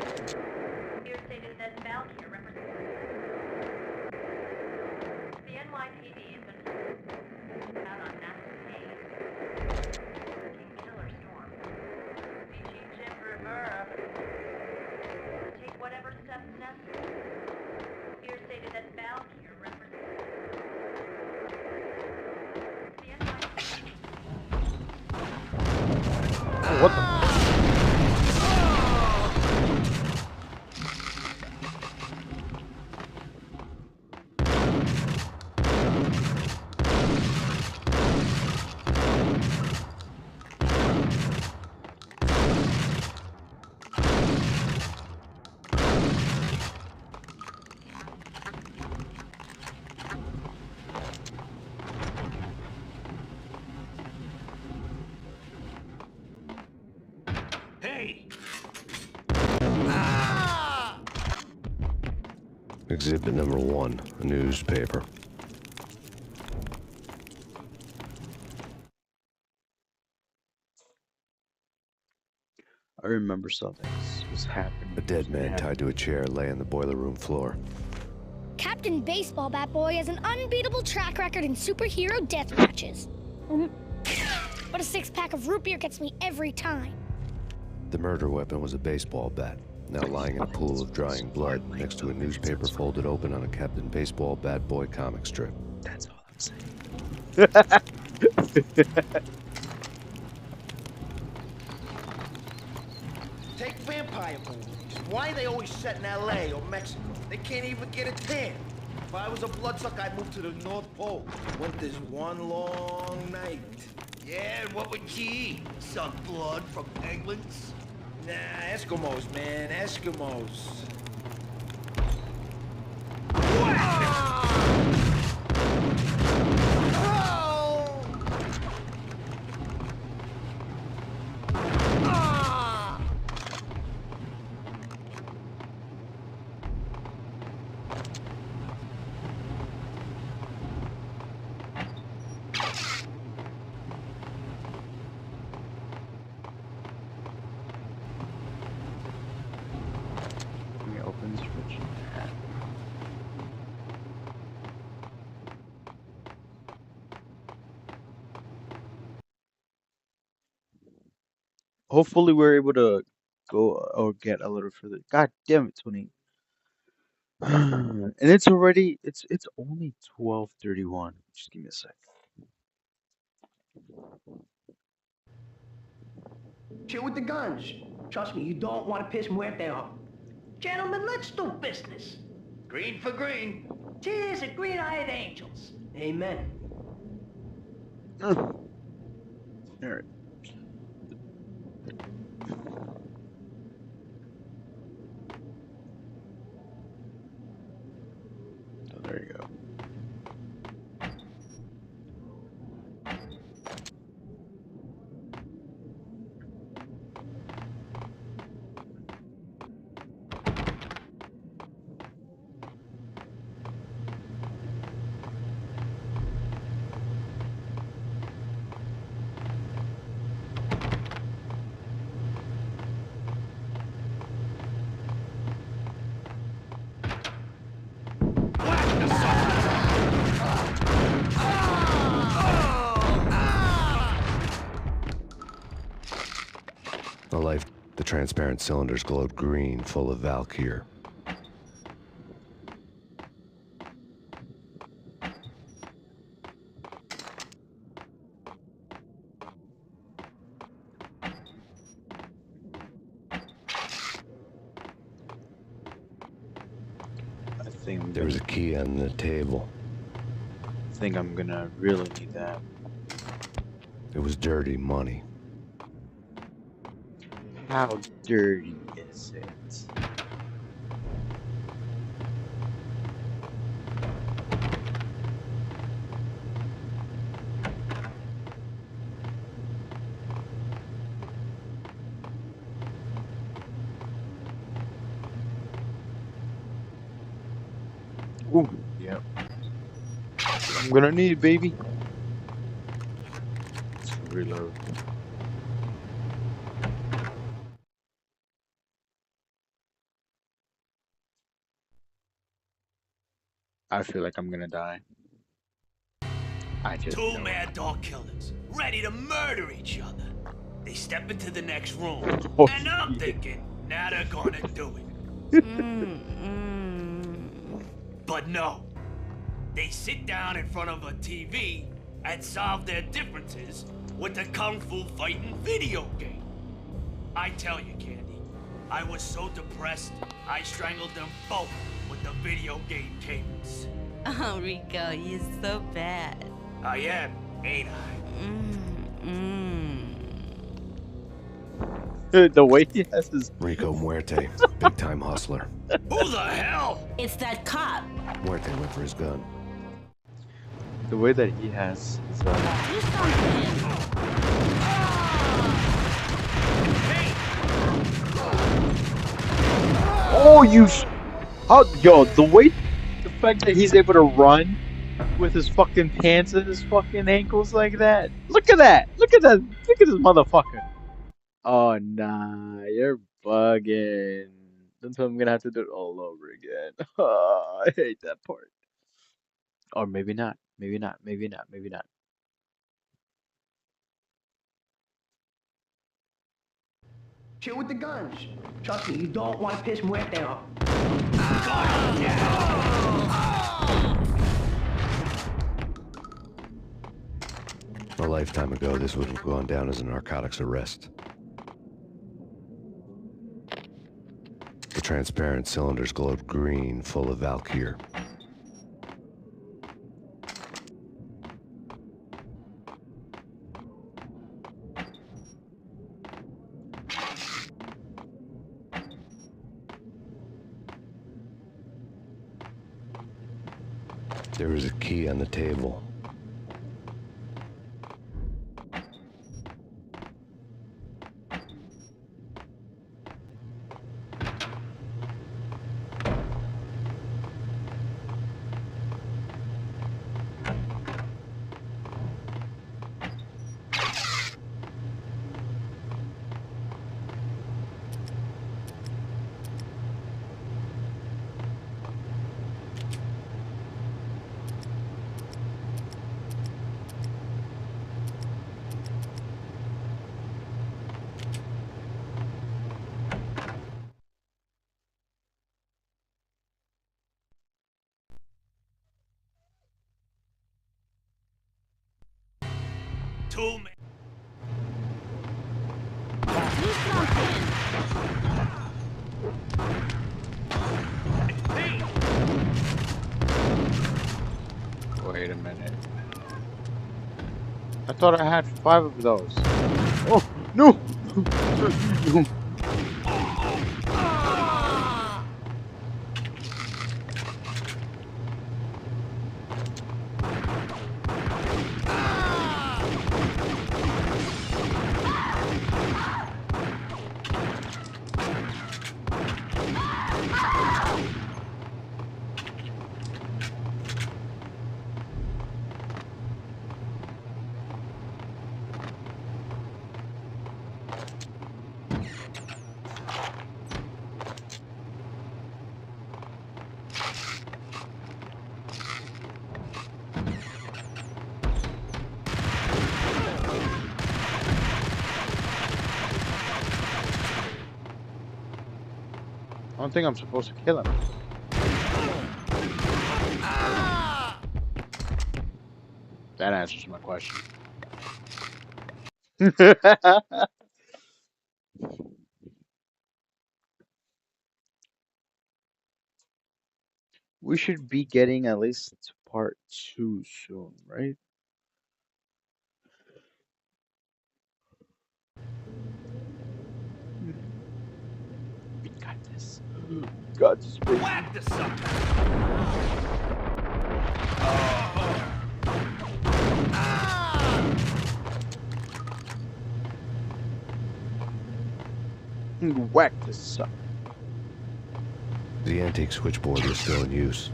[SPEAKER 13] Here stated that Valkyr represents the NYPD
[SPEAKER 1] what the fuck?
[SPEAKER 11] Hey!
[SPEAKER 4] Exhibit number 1, a newspaper.
[SPEAKER 1] I remember something was happening.
[SPEAKER 4] A dead man tied to a chair lay on the boiler room floor.
[SPEAKER 16] Captain Baseball Bat Boy has an unbeatable track record in superhero death matches. But a six-pack of root beer gets me every time.
[SPEAKER 4] The murder weapon was a baseball bat, now lying in a pool of drying blood next to a newspaper folded open on a Captain Baseball Bat Boy comic strip.
[SPEAKER 1] That's all I'm saying.
[SPEAKER 11] Take vampire movies. Why are they always set in LA or Mexico? They can't even get a tan. If I was a bloodsucker, I'd move to the North Pole. Winter's one long night.
[SPEAKER 17] Yeah, and what would you eat? Suck blood from penguins?
[SPEAKER 11] Nah, Eskimos, man, Eskimos.
[SPEAKER 1] Opens fridge. Hopefully we're able to go or get a little further. God damn it, 20. And it's already it's only 12:31. Just give me a sec.
[SPEAKER 10] Chill with the guns. Trust me, you don't want to piss Muerte off. Gentlemen, let's do business.
[SPEAKER 17] Green for green.
[SPEAKER 10] Cheers to green-eyed angels. Amen.
[SPEAKER 1] All right. So there you go.
[SPEAKER 4] The transparent cylinders glowed green, full of Valkyr.
[SPEAKER 1] I think
[SPEAKER 4] There was a key on the table.
[SPEAKER 1] I think I'm gonna really need that.
[SPEAKER 4] It was dirty money.
[SPEAKER 1] How dirty is it? Ooh, yeah. I'm gonna need, baby. Let's reload. I feel like I'm gonna die. I just
[SPEAKER 17] Two
[SPEAKER 1] know it.
[SPEAKER 17] mad dog killers, ready to murder each other. They step into the next room,
[SPEAKER 1] Oh,
[SPEAKER 17] and I'm thinking, now they're gonna do it. But no. They sit down in front of a TV and solve their differences with a kung fu fighting video game. I tell you, Candy, I was so depressed, I strangled them both with the video game cables.
[SPEAKER 15] Oh, Rico, you're so bad.
[SPEAKER 17] I am, ain't I?
[SPEAKER 1] The way he has his
[SPEAKER 4] Rico Muerte, big-time hustler.
[SPEAKER 17] Who the hell?
[SPEAKER 15] It's that cop.
[SPEAKER 4] Muerte went for his gun.
[SPEAKER 1] The way that he has his oh, you how yo, the fact that he's able to run with his fucking pants and his fucking ankles like that. Look at that. Look at that. Look at this motherfucker. Oh nah, you're bugging. Then I'm gonna have to do it all over again. Oh, I hate that part. Or maybe not. Maybe not. Maybe not. Maybe not.
[SPEAKER 10] Chill with the guns. Trust me, you don't want to piss Muerte off.
[SPEAKER 4] A lifetime ago, this would have gone down as a narcotics arrest. The transparent cylinders glowed green, full of Valkyr. There was a key on the table.
[SPEAKER 17] Two men.
[SPEAKER 1] Wait a minute. I thought I had 5 of those. Oh no! No. I don't think I'm supposed to kill him. That answers my question. We should be getting at least part 2 soon, right? We got this. Got this, baby.
[SPEAKER 17] Whack the sucker!
[SPEAKER 1] Whack this sucker.
[SPEAKER 4] The antique switchboard was still in use.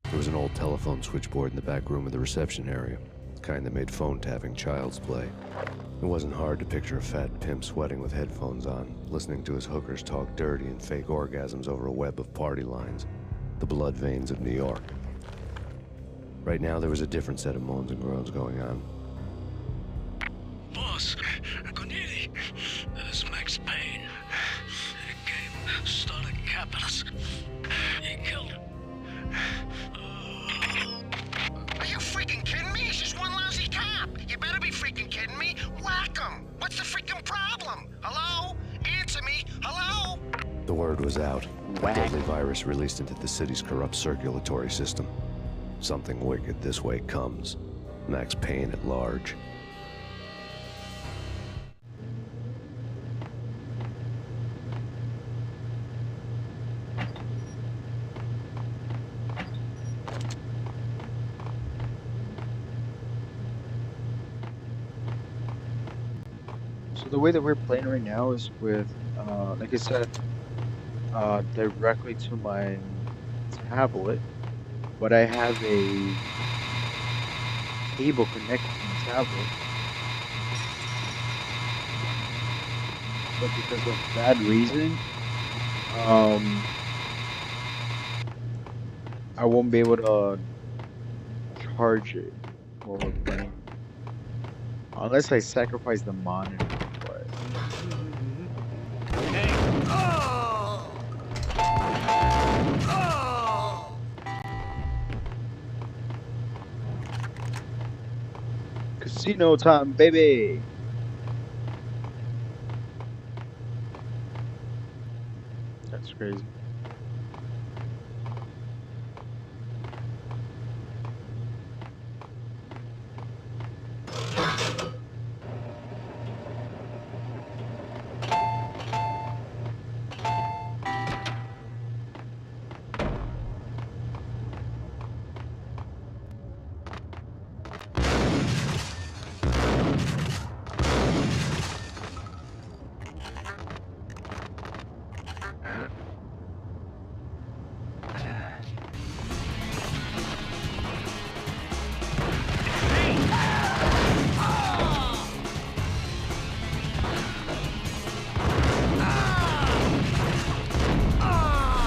[SPEAKER 4] There was an old telephone switchboard in the back room of the reception area, the kind that made phone tapping child's play. It wasn't hard to picture a fat pimp sweating with headphones on, listening to his hookers talk dirty and fake orgasms over a web of party lines, the blood veins of New York. Right now, there was a different set of moans and groans going on.
[SPEAKER 18] Boss, Cornelia, this is Max Payne. The game started
[SPEAKER 17] capitals. He killed him.
[SPEAKER 3] Are you freaking kidding me? He's just one lousy cop. You better be freaking kidding me. Whack him. What's the freaking problem? Hello? Answer me. Hello?
[SPEAKER 4] The word was out. A deadly virus released into the city's corrupt circulatory system. Something wicked this way comes. Max Payne at large.
[SPEAKER 1] So the way that we're playing right now is with, like I said, directly to my tablet, but I have a cable connected to my tablet. But because of that reason, I won't be able to charge it while we're playing. Unless I sacrifice the monitor, but... Casino time, baby! That's crazy.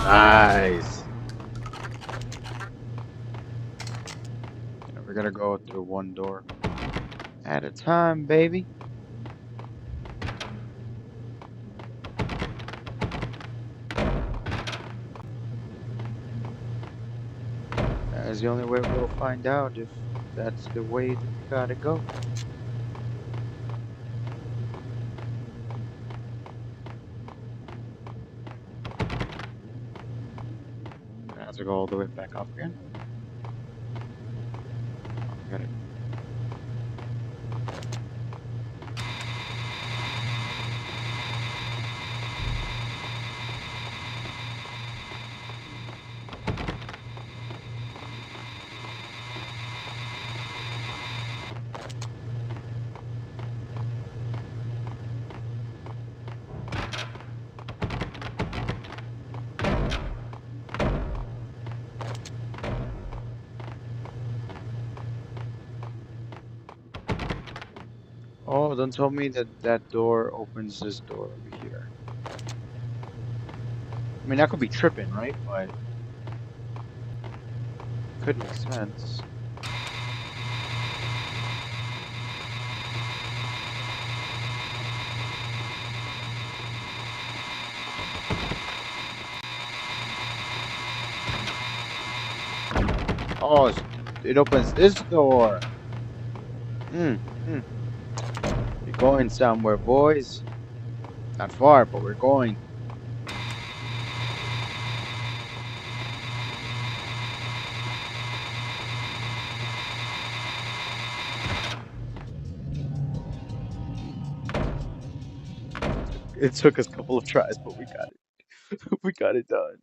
[SPEAKER 1] Nice. We're gonna go through one door at a time, baby. That's the only way we'll find out if that's the way that we gotta go. I have to go all the way back up again. Oh, got it. Oh, don't tell me that that door opens this door over here. I mean, that could be tripping, right? But could make sense. Oh, it opens this door. We're going somewhere, boys. Not far, but we're going. It took us a couple of tries, but we got it. We got it done.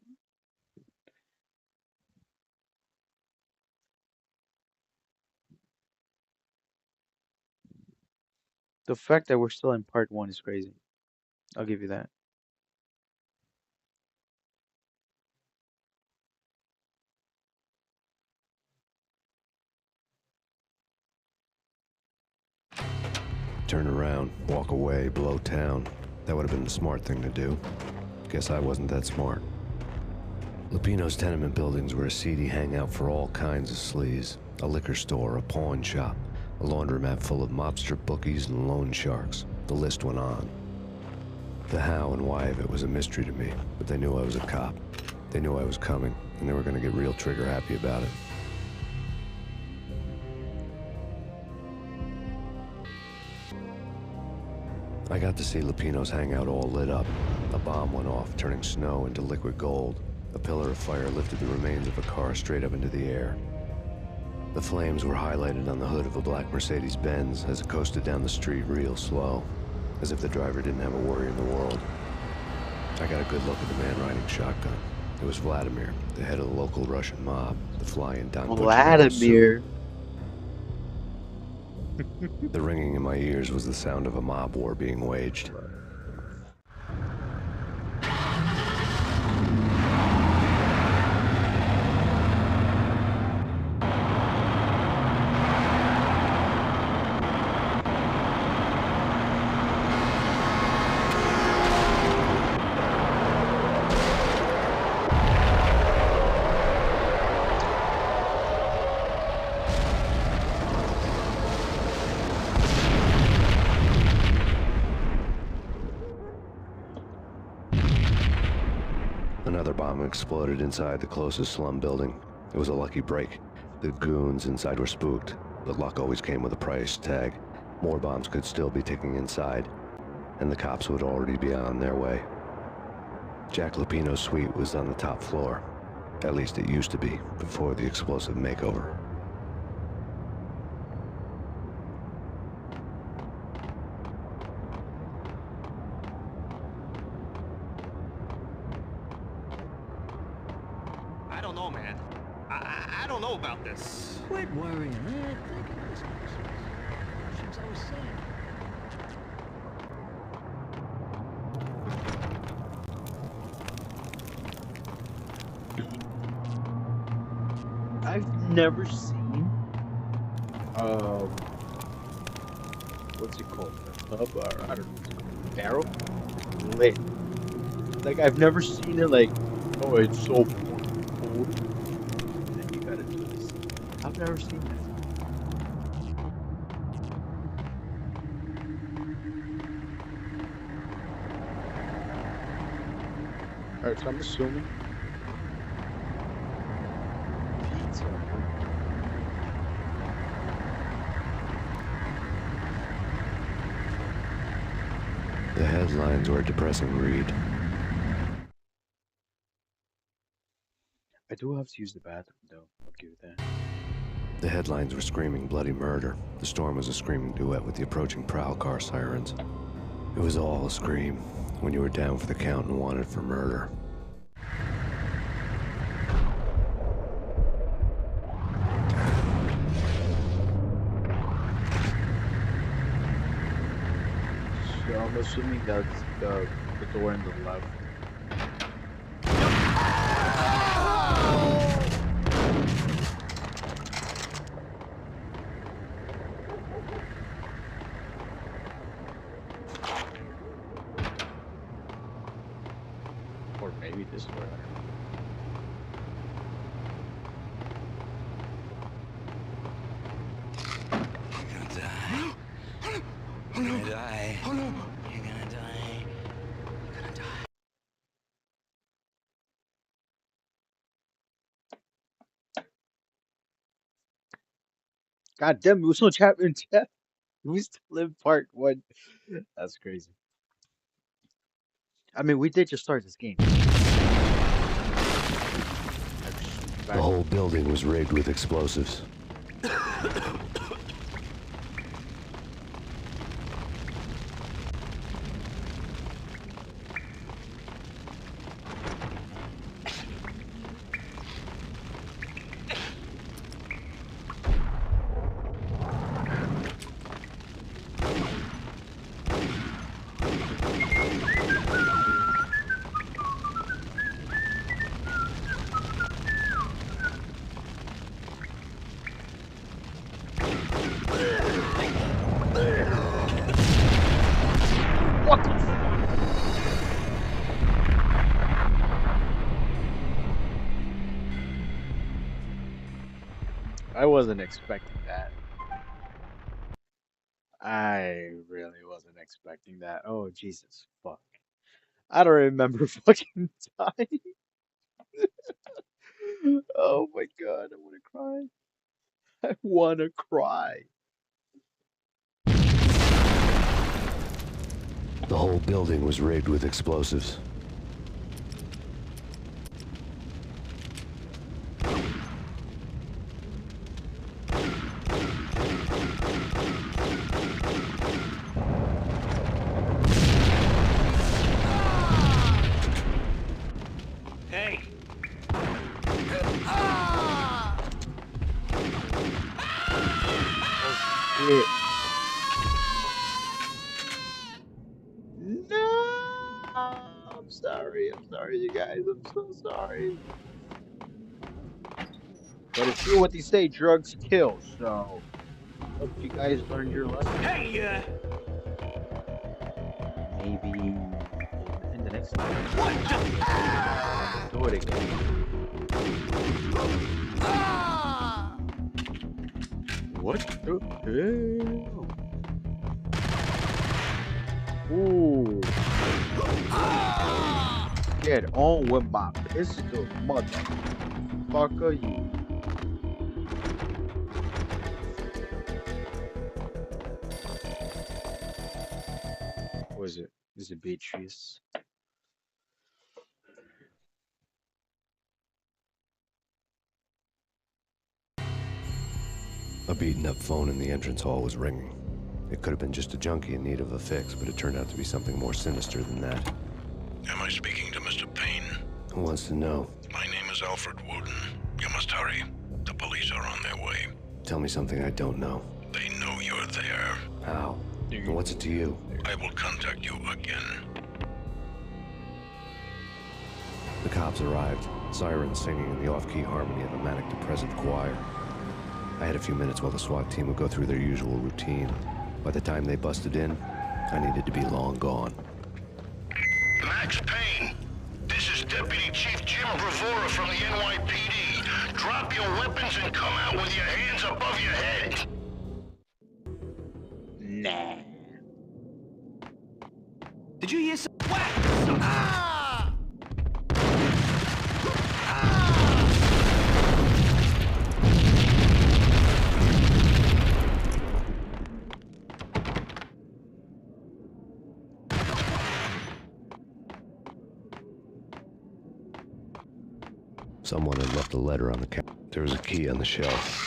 [SPEAKER 1] The fact that we're still in part 1 is crazy. I'll give you that.
[SPEAKER 4] Turn around, walk away, blow town. That would have been the smart thing to do. Guess I wasn't that smart. Lupino's tenement buildings were a seedy hangout for all kinds of sleaze. A liquor store, a pawn shop, a laundromat full of mobster bookies and loan sharks. The list went on. The how and why of it was a mystery to me, but they knew I was a cop. They knew I was coming, and they were going to get real trigger happy about it. I got to see Lupino's hangout all lit up. A bomb went off, turning snow into liquid gold. A pillar of fire lifted the remains of a car straight up into the air. The flames were highlighted on the hood of a black Mercedes-Benz as it coasted down the street real slow, as if the driver didn't have a worry in the world. I got a good look at the man riding shotgun. It was Vladimir, the head of the local Russian mob, the flying Don
[SPEAKER 1] Vladimir.
[SPEAKER 4] The ringing in my ears was the sound of a mob war being waged. Another bomb exploded inside the closest slum building. It was a lucky break. The goons inside were spooked, but luck always came with a price tag. More bombs could still be ticking inside, and the cops would already be on their way. Jack Lupino's suite was on the top floor. At least it used to be, before the explosive makeover.
[SPEAKER 11] I don't know, man. I don't know about this.
[SPEAKER 14] Quit worrying, man. Think of this. Russians always say.
[SPEAKER 1] I've never seen what's it called? A tub, or I don't know, barrel lit. Like I've never seen it like, oh, it's so cold. Then you gotta do this. I've never seen that. Alright, so I'm assuming pizza.
[SPEAKER 4] The headlines were a depressing read.
[SPEAKER 1] I do have to use the bathroom, though. I'll give it that.
[SPEAKER 4] The headlines were screaming bloody murder. The storm was a screaming duet with the approaching prowl car sirens. It was all a scream when you were down for the count and wanted for murder.
[SPEAKER 1] So I'm assuming that's the door in the left. Or maybe this door.
[SPEAKER 17] You're gonna die. You're gonna die. You're gonna die. You're gonna die.
[SPEAKER 1] God damn, we still Chapman chat. We still in part one. That's crazy. I mean, we did just start this game.
[SPEAKER 4] The whole building was rigged with explosives.
[SPEAKER 1] What the I wasn't expecting that. I really wasn't expecting that. Oh, Jesus, fuck. I don't remember fucking dying. Oh my god, I wanna cry. I wanna cry.
[SPEAKER 4] The whole building was rigged with explosives.
[SPEAKER 11] Hey!
[SPEAKER 1] Shit. No! I'm sorry, you guys. I'm so sorry. But it's true what they say, drugs kill, so hope you guys learned your lesson.
[SPEAKER 11] Hey,
[SPEAKER 1] Maybe in the next time. Do it again. What the hell? Ooh. Get on with my pistol, motherfucker, you. What is it? Is it Beatrice?
[SPEAKER 4] A beaten-up phone in the entrance hall was ringing. It could have been just a junkie in need of a fix, but it turned out to be something more sinister than that.
[SPEAKER 12] Am I speaking to Mr. Payne?
[SPEAKER 4] Who wants to know?
[SPEAKER 12] My name is Alfred Wooden. You must hurry. The police are on their way.
[SPEAKER 4] Tell me something I don't know.
[SPEAKER 12] They know you're there.
[SPEAKER 4] How? And what's it to you?
[SPEAKER 12] I will contact you again.
[SPEAKER 4] The cops arrived, sirens singing in the off-key harmony of a manic-depressive choir. I had a few minutes while the SWAT team would go through their usual routine. By the time they busted in, I needed to be long gone.
[SPEAKER 3] Max Payne, this is Deputy Chief Jim Bravura from the NYPD. Drop your weapons and come out with your hands above your head.
[SPEAKER 1] Nah.
[SPEAKER 11] did you hear some whack? Ah!
[SPEAKER 4] Someone had left a letter on the counter. There was a key on the shelf.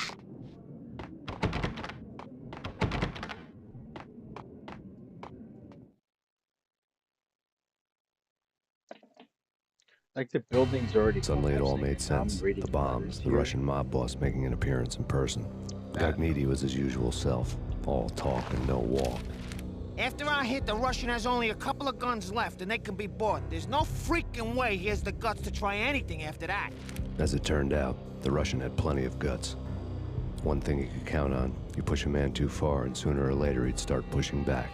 [SPEAKER 1] Like the building's already
[SPEAKER 4] Suddenly it all
[SPEAKER 1] collapsing,
[SPEAKER 4] made
[SPEAKER 1] and I'm
[SPEAKER 4] sense.
[SPEAKER 1] reading
[SPEAKER 4] The bombs,
[SPEAKER 1] letters
[SPEAKER 4] the
[SPEAKER 1] here.
[SPEAKER 4] Russian mob boss making an appearance in person. Gagnidi was his usual self. All talk and no walk.
[SPEAKER 11] After our hit, the Russian has only a couple of guns left, and they can be bought. There's no freaking way he has the guts to try anything after that.
[SPEAKER 4] As it turned out, the Russian had plenty of guts. One thing you could count on, you push a man too far and sooner or later he'd start pushing back.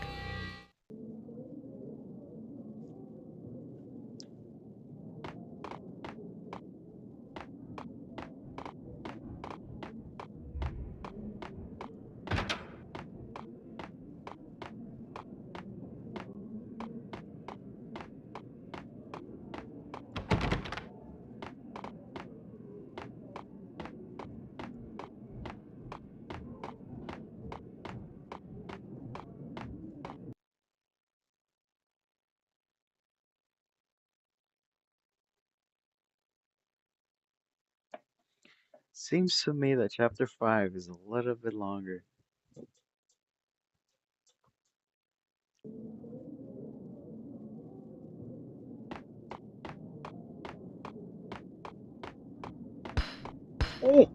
[SPEAKER 1] Seems to me that chapter 5 is a little bit longer. Oh!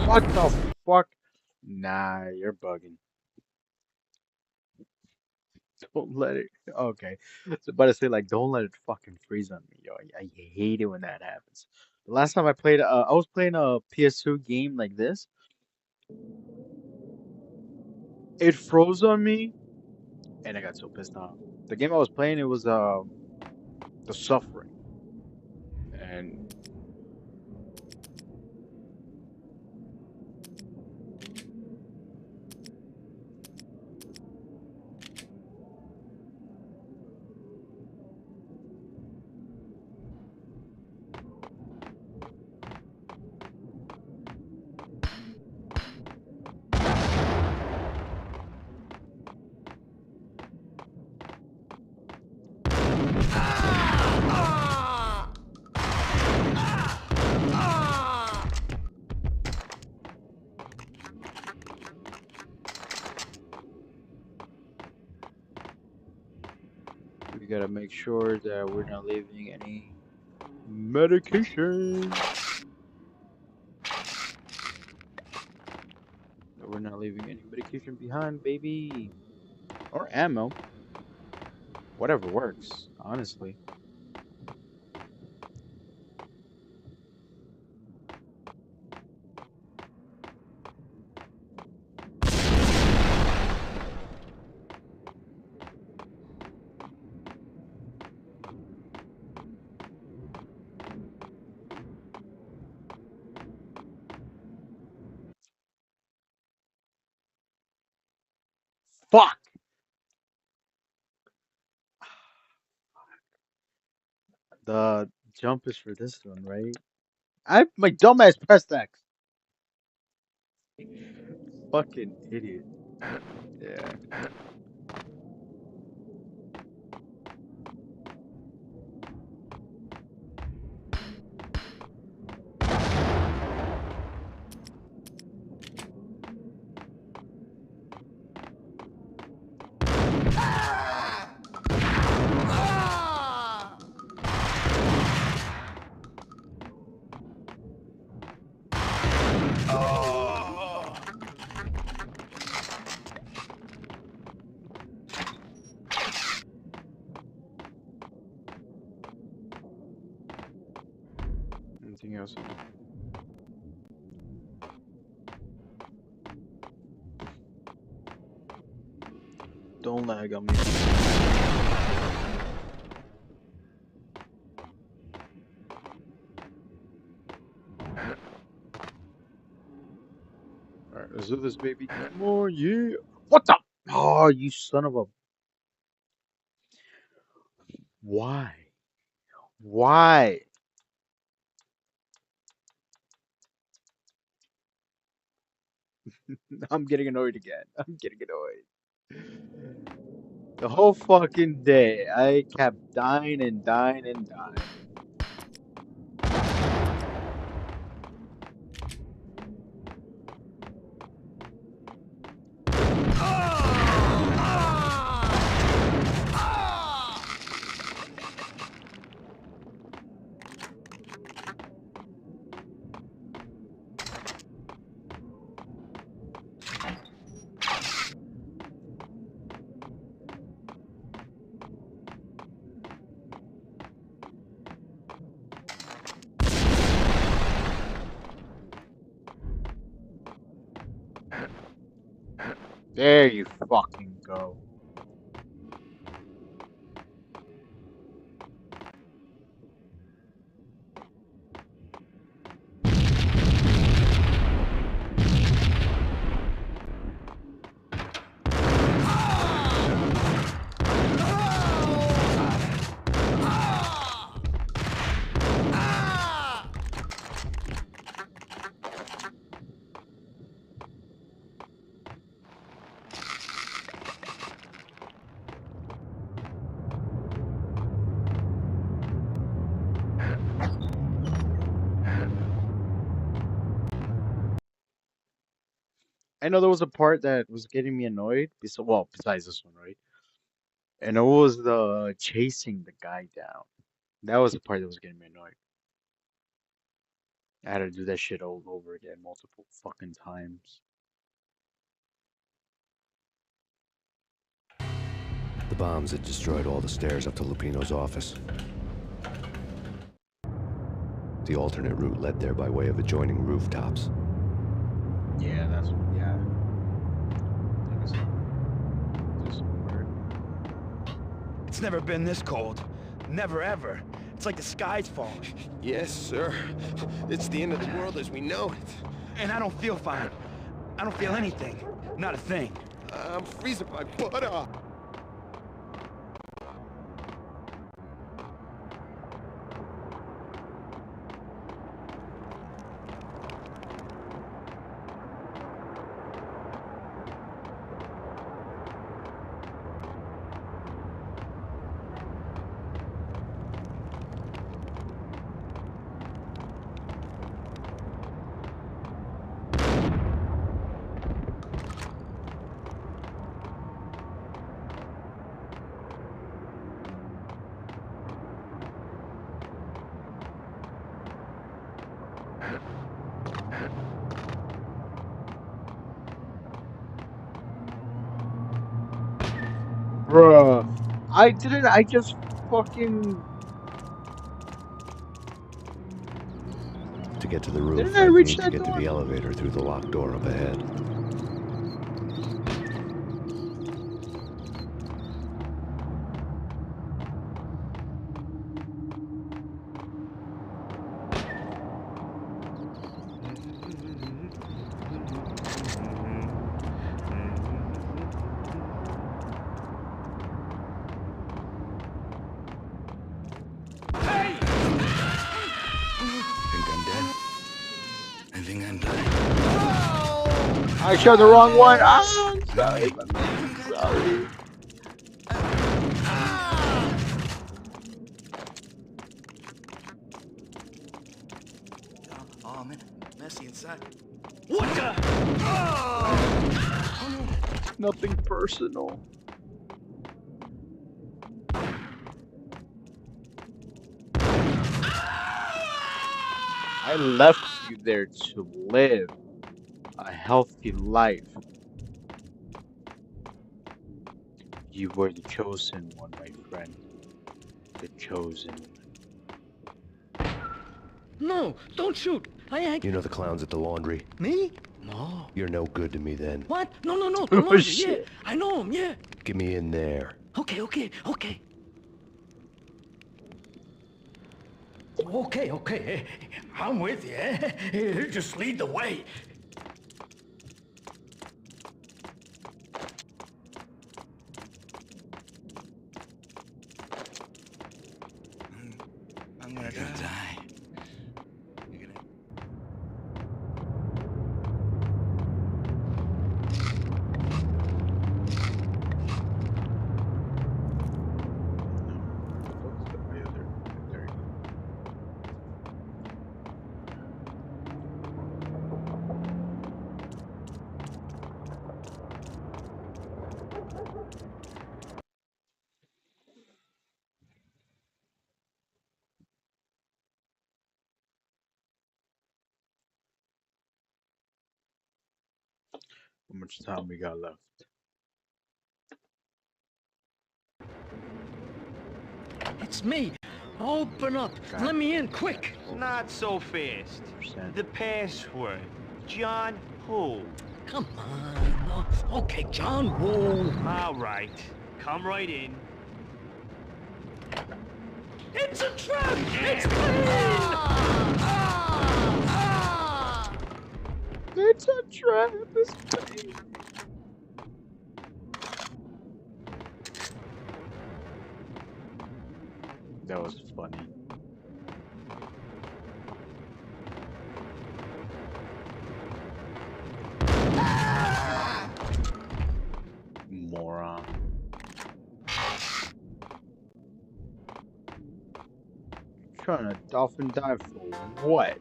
[SPEAKER 1] What the fuck? Nah, you're bugging. Don't let it. Okay. So about to say like, don't let it fucking freeze on me, yo. I hate it when that happens. The last time I played, I was playing a PS2 game like this. It froze on me, and I got so pissed off. The game I was playing, it was The Suffering, and We gotta make sure that we're not leaving any medication. That we're not leaving any medication behind, baby. Or ammo. Whatever works, honestly. Fuck! The jump is for this one, right? My dumbass pressed X. Fucking idiot. Yeah. Anything else? Don't lag on me. Alright, let's do this, baby. Come on, yeah. What the? Oh, you son of a. Why? Why? I'm getting annoyed again. I'm getting annoyed. The whole fucking day, I kept dying and dying and dying. There you fucking go. I know there was a part that was getting me annoyed. Well, besides this one, right? And it was the chasing the guy down. That was the part that was getting me annoyed. I had to do that shit all over again multiple fucking times.
[SPEAKER 4] The bombs had destroyed all the stairs up to Lupino's office. The alternate route led there by way of adjoining rooftops.
[SPEAKER 1] Yeah, that's yeah.
[SPEAKER 9] It's never been this cold. Never ever. It's like the sky's falling.
[SPEAKER 8] Yes, sir. It's the end of the world as we know it.
[SPEAKER 9] And I don't feel fine. I don't feel anything. Not a thing.
[SPEAKER 8] I'm freezing my butt off.
[SPEAKER 1] Bruh. I just fucking...
[SPEAKER 4] To get to the roof,
[SPEAKER 1] Didn't I
[SPEAKER 4] I'd
[SPEAKER 1] reach
[SPEAKER 4] need to
[SPEAKER 1] that
[SPEAKER 4] get to
[SPEAKER 1] door?
[SPEAKER 4] the elevator through the locked door up ahead.
[SPEAKER 17] Think I'm dead? I think I'm dying.
[SPEAKER 1] I showed the wrong one. Ah, I'm sorry, my man. Sorry.
[SPEAKER 17] Oh, man. Messy inside.
[SPEAKER 9] What the?
[SPEAKER 1] Nothing personal. I left you there to live a healthy life. You were the chosen one, my friend. The chosen one.
[SPEAKER 14] No, don't shoot. I ain't.
[SPEAKER 4] You know the clowns at the laundry?
[SPEAKER 14] Me? No.
[SPEAKER 4] You're no good to me then.
[SPEAKER 14] What? No, no, no. The laundry, yeah. I know him, yeah.
[SPEAKER 4] Get me in there.
[SPEAKER 14] Okay. Okay. I'm with you. Eh? Just lead the way.
[SPEAKER 17] I'm gonna die. You're gonna...
[SPEAKER 1] How much time we got left?
[SPEAKER 14] It's me. Open up. Let me in, quick.
[SPEAKER 9] Not so fast. The password. John who?
[SPEAKER 14] Come on. Oh, okay, John Woo.
[SPEAKER 9] All right. Come right in.
[SPEAKER 14] It's a trap! It's
[SPEAKER 1] It's a trap. It's Payne. That was funny. Moron. Trying to dolphin dive for what?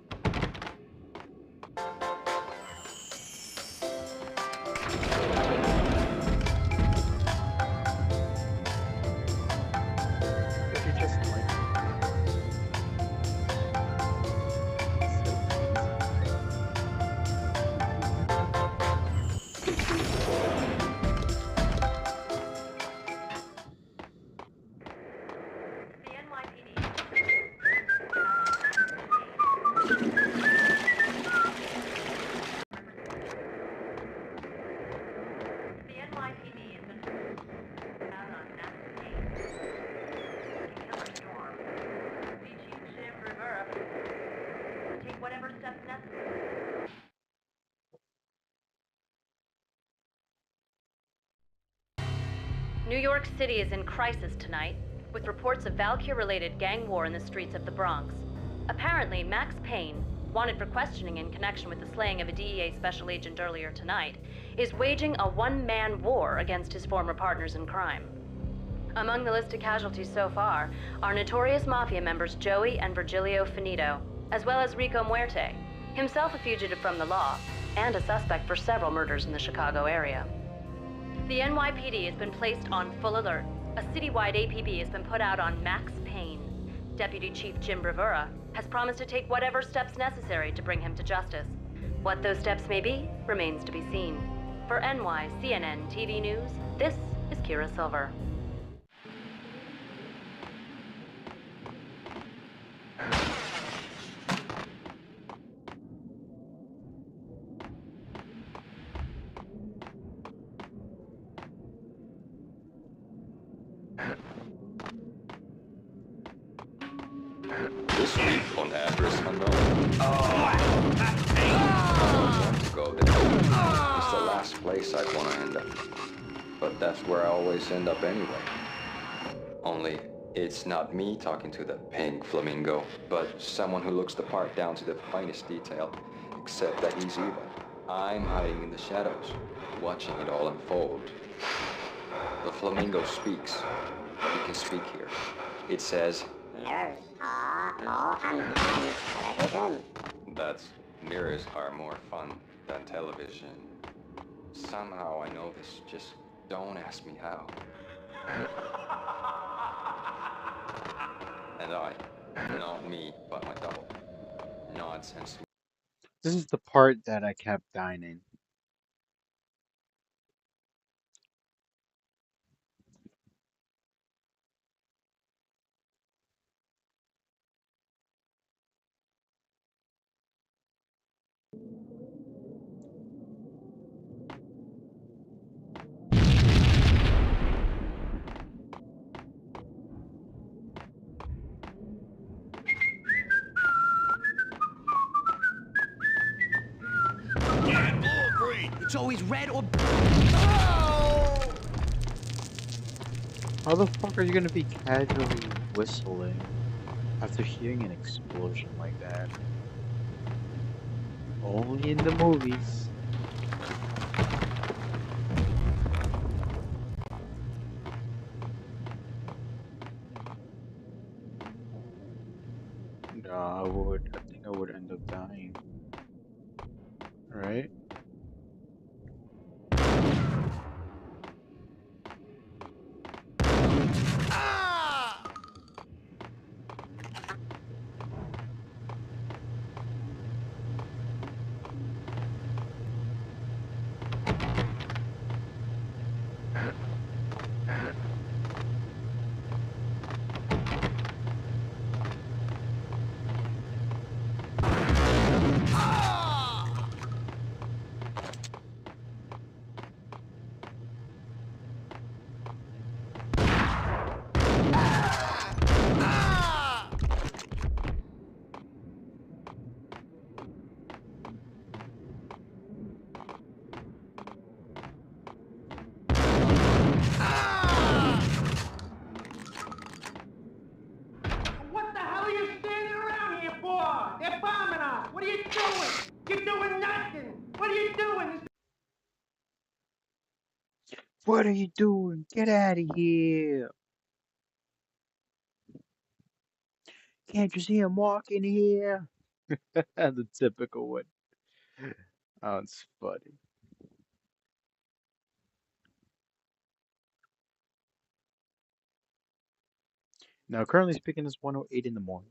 [SPEAKER 13] New York City is in crisis tonight, with reports of Valkyr-related gang war in the streets of the Bronx. Apparently, Max Payne, wanted for questioning in connection with the slaying of a DEA special agent earlier tonight, is waging a one-man war against his former partners in crime. Among the list of casualties so far are notorious mafia members Joey and Virgilio Finito, as well as Rico Muerte, himself a fugitive from the law, and a suspect for several murders in the Chicago area. The NYPD has been placed on full alert. A citywide APB has been put out on Max Payne. Deputy Chief Jim Bravura has promised to take whatever steps necessary to bring him to justice. What those steps may be remains to be seen. For NYCNN TV News, this is Kira Silver.
[SPEAKER 18] the last place I'd want to end up. But that's where I always end up anyway. Only, it's not me talking to the pink flamingo, but someone who looks the part down to the finest detail, except that he's evil. I'm hiding in the shadows, watching it all unfold. The flamingo speaks. He can speak here. It says, that's mirrors are more fun than television. Somehow I know this, just don't ask me how. And I, not me, but my double. Nonsense.
[SPEAKER 1] This is the part that I kept dying in.
[SPEAKER 11] Yeah, blue or green. It's always red or... Oh!
[SPEAKER 1] How the fuck are you gonna be casually whistling after hearing an explosion like that? Only in the movies. No, I think I would end up dying. Right?
[SPEAKER 11] What the hell are you standing around here for? They're bombing us. What are you doing? You're doing nothing. What are you doing?
[SPEAKER 1] What are you doing? Get out of here! Can't you see him walking here? The typical one. Oh, it's funny. Now, currently speaking, it's 1:08 in the morning.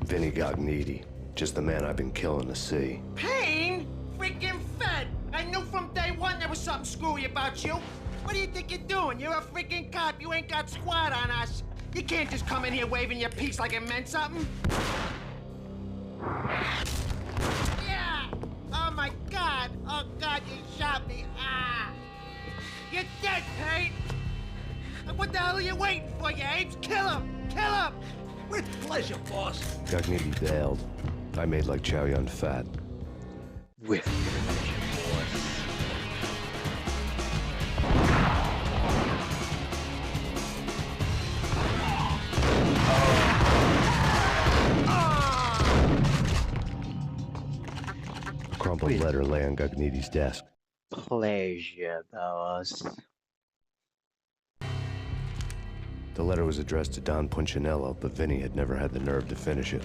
[SPEAKER 4] Vinny Gognitti, just the man I've been killing to see.
[SPEAKER 11] Payne? Freaking fed! I knew from day one there was something screwy about you. What do you think you're doing? You're a freaking cop. You ain't got squad on us. You can't just come in here waving your piece like it meant something. Yeah! Oh my God! Oh God, you shot me! Ah! You're dead, Payne! What the hell are you waiting for, you apes? Kill him! Kill him! With pleasure, boss.
[SPEAKER 4] Gognitti bailed. I made like Chow Yun Fat.
[SPEAKER 1] With pleasure, boss.
[SPEAKER 4] A crumpled letter lay on Gognitti's desk.
[SPEAKER 1] Pleasure, boss.
[SPEAKER 4] The letter was addressed to Don Punchinello, but Vinny had never had the nerve to finish it.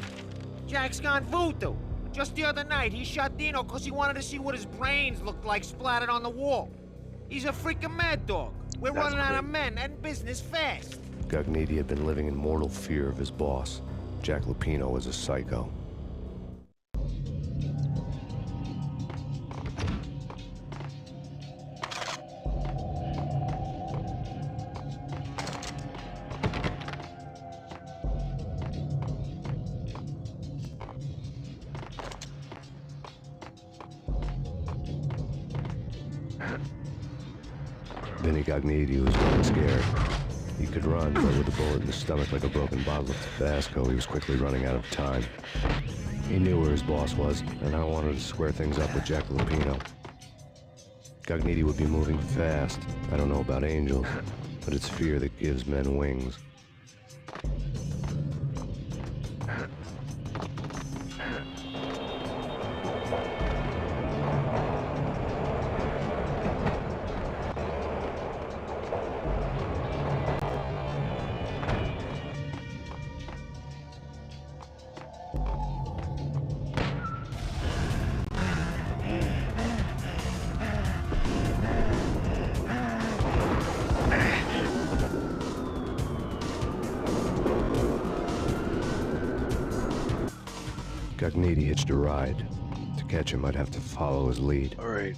[SPEAKER 11] Jack's gone voodoo. Just the other night, he shot Dino because he wanted to see what his brains looked like splattered on the wall. He's a freaking mad dog. We're running out of men and business fast.
[SPEAKER 4] Gognitti had been living in mortal fear of his boss. Jack Lupino was a psycho. Vinny Gognitti was getting scared. He could run, but with a bullet in his stomach like a broken bottle of Tabasco, he was quickly running out of time. He knew where his boss was, and I wanted to square things up with Jack Lupino. Gognitti would be moving fast. I don't know about angels, but it's fear that gives men wings. Gognitti hitched a ride. To catch him, I'd have to follow his lead.
[SPEAKER 1] All right.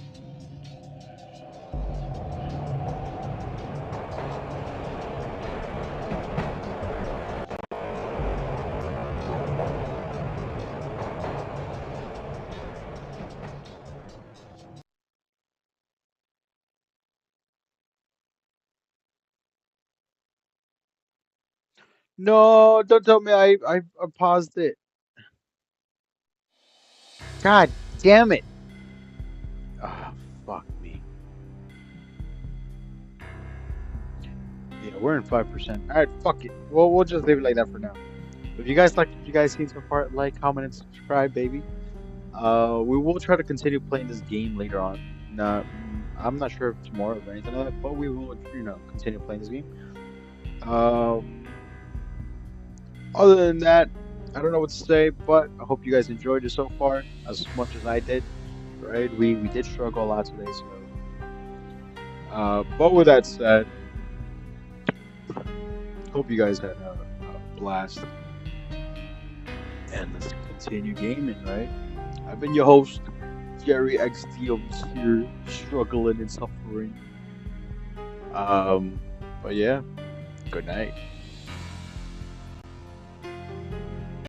[SPEAKER 1] No, don't tell me I paused it. God damn it. Ah, fuck me. Yeah, we're in 5%. All right, fuck it. We'll just leave it like that for now. If you guys liked what you guys seen so far, like, comment, and subscribe, baby. We will try to continue playing this game later on. I'm not sure if tomorrow or anything like that, but we will, continue playing this game. Other than that, I don't know what to say, but I hope you guys enjoyed it so far as much as I did. Right? We did struggle a lot today, so. But with that said, hope you guys had a blast. And let's continue gaming, right? I've been your host, Jerry XD over here, struggling and suffering. But yeah, good night.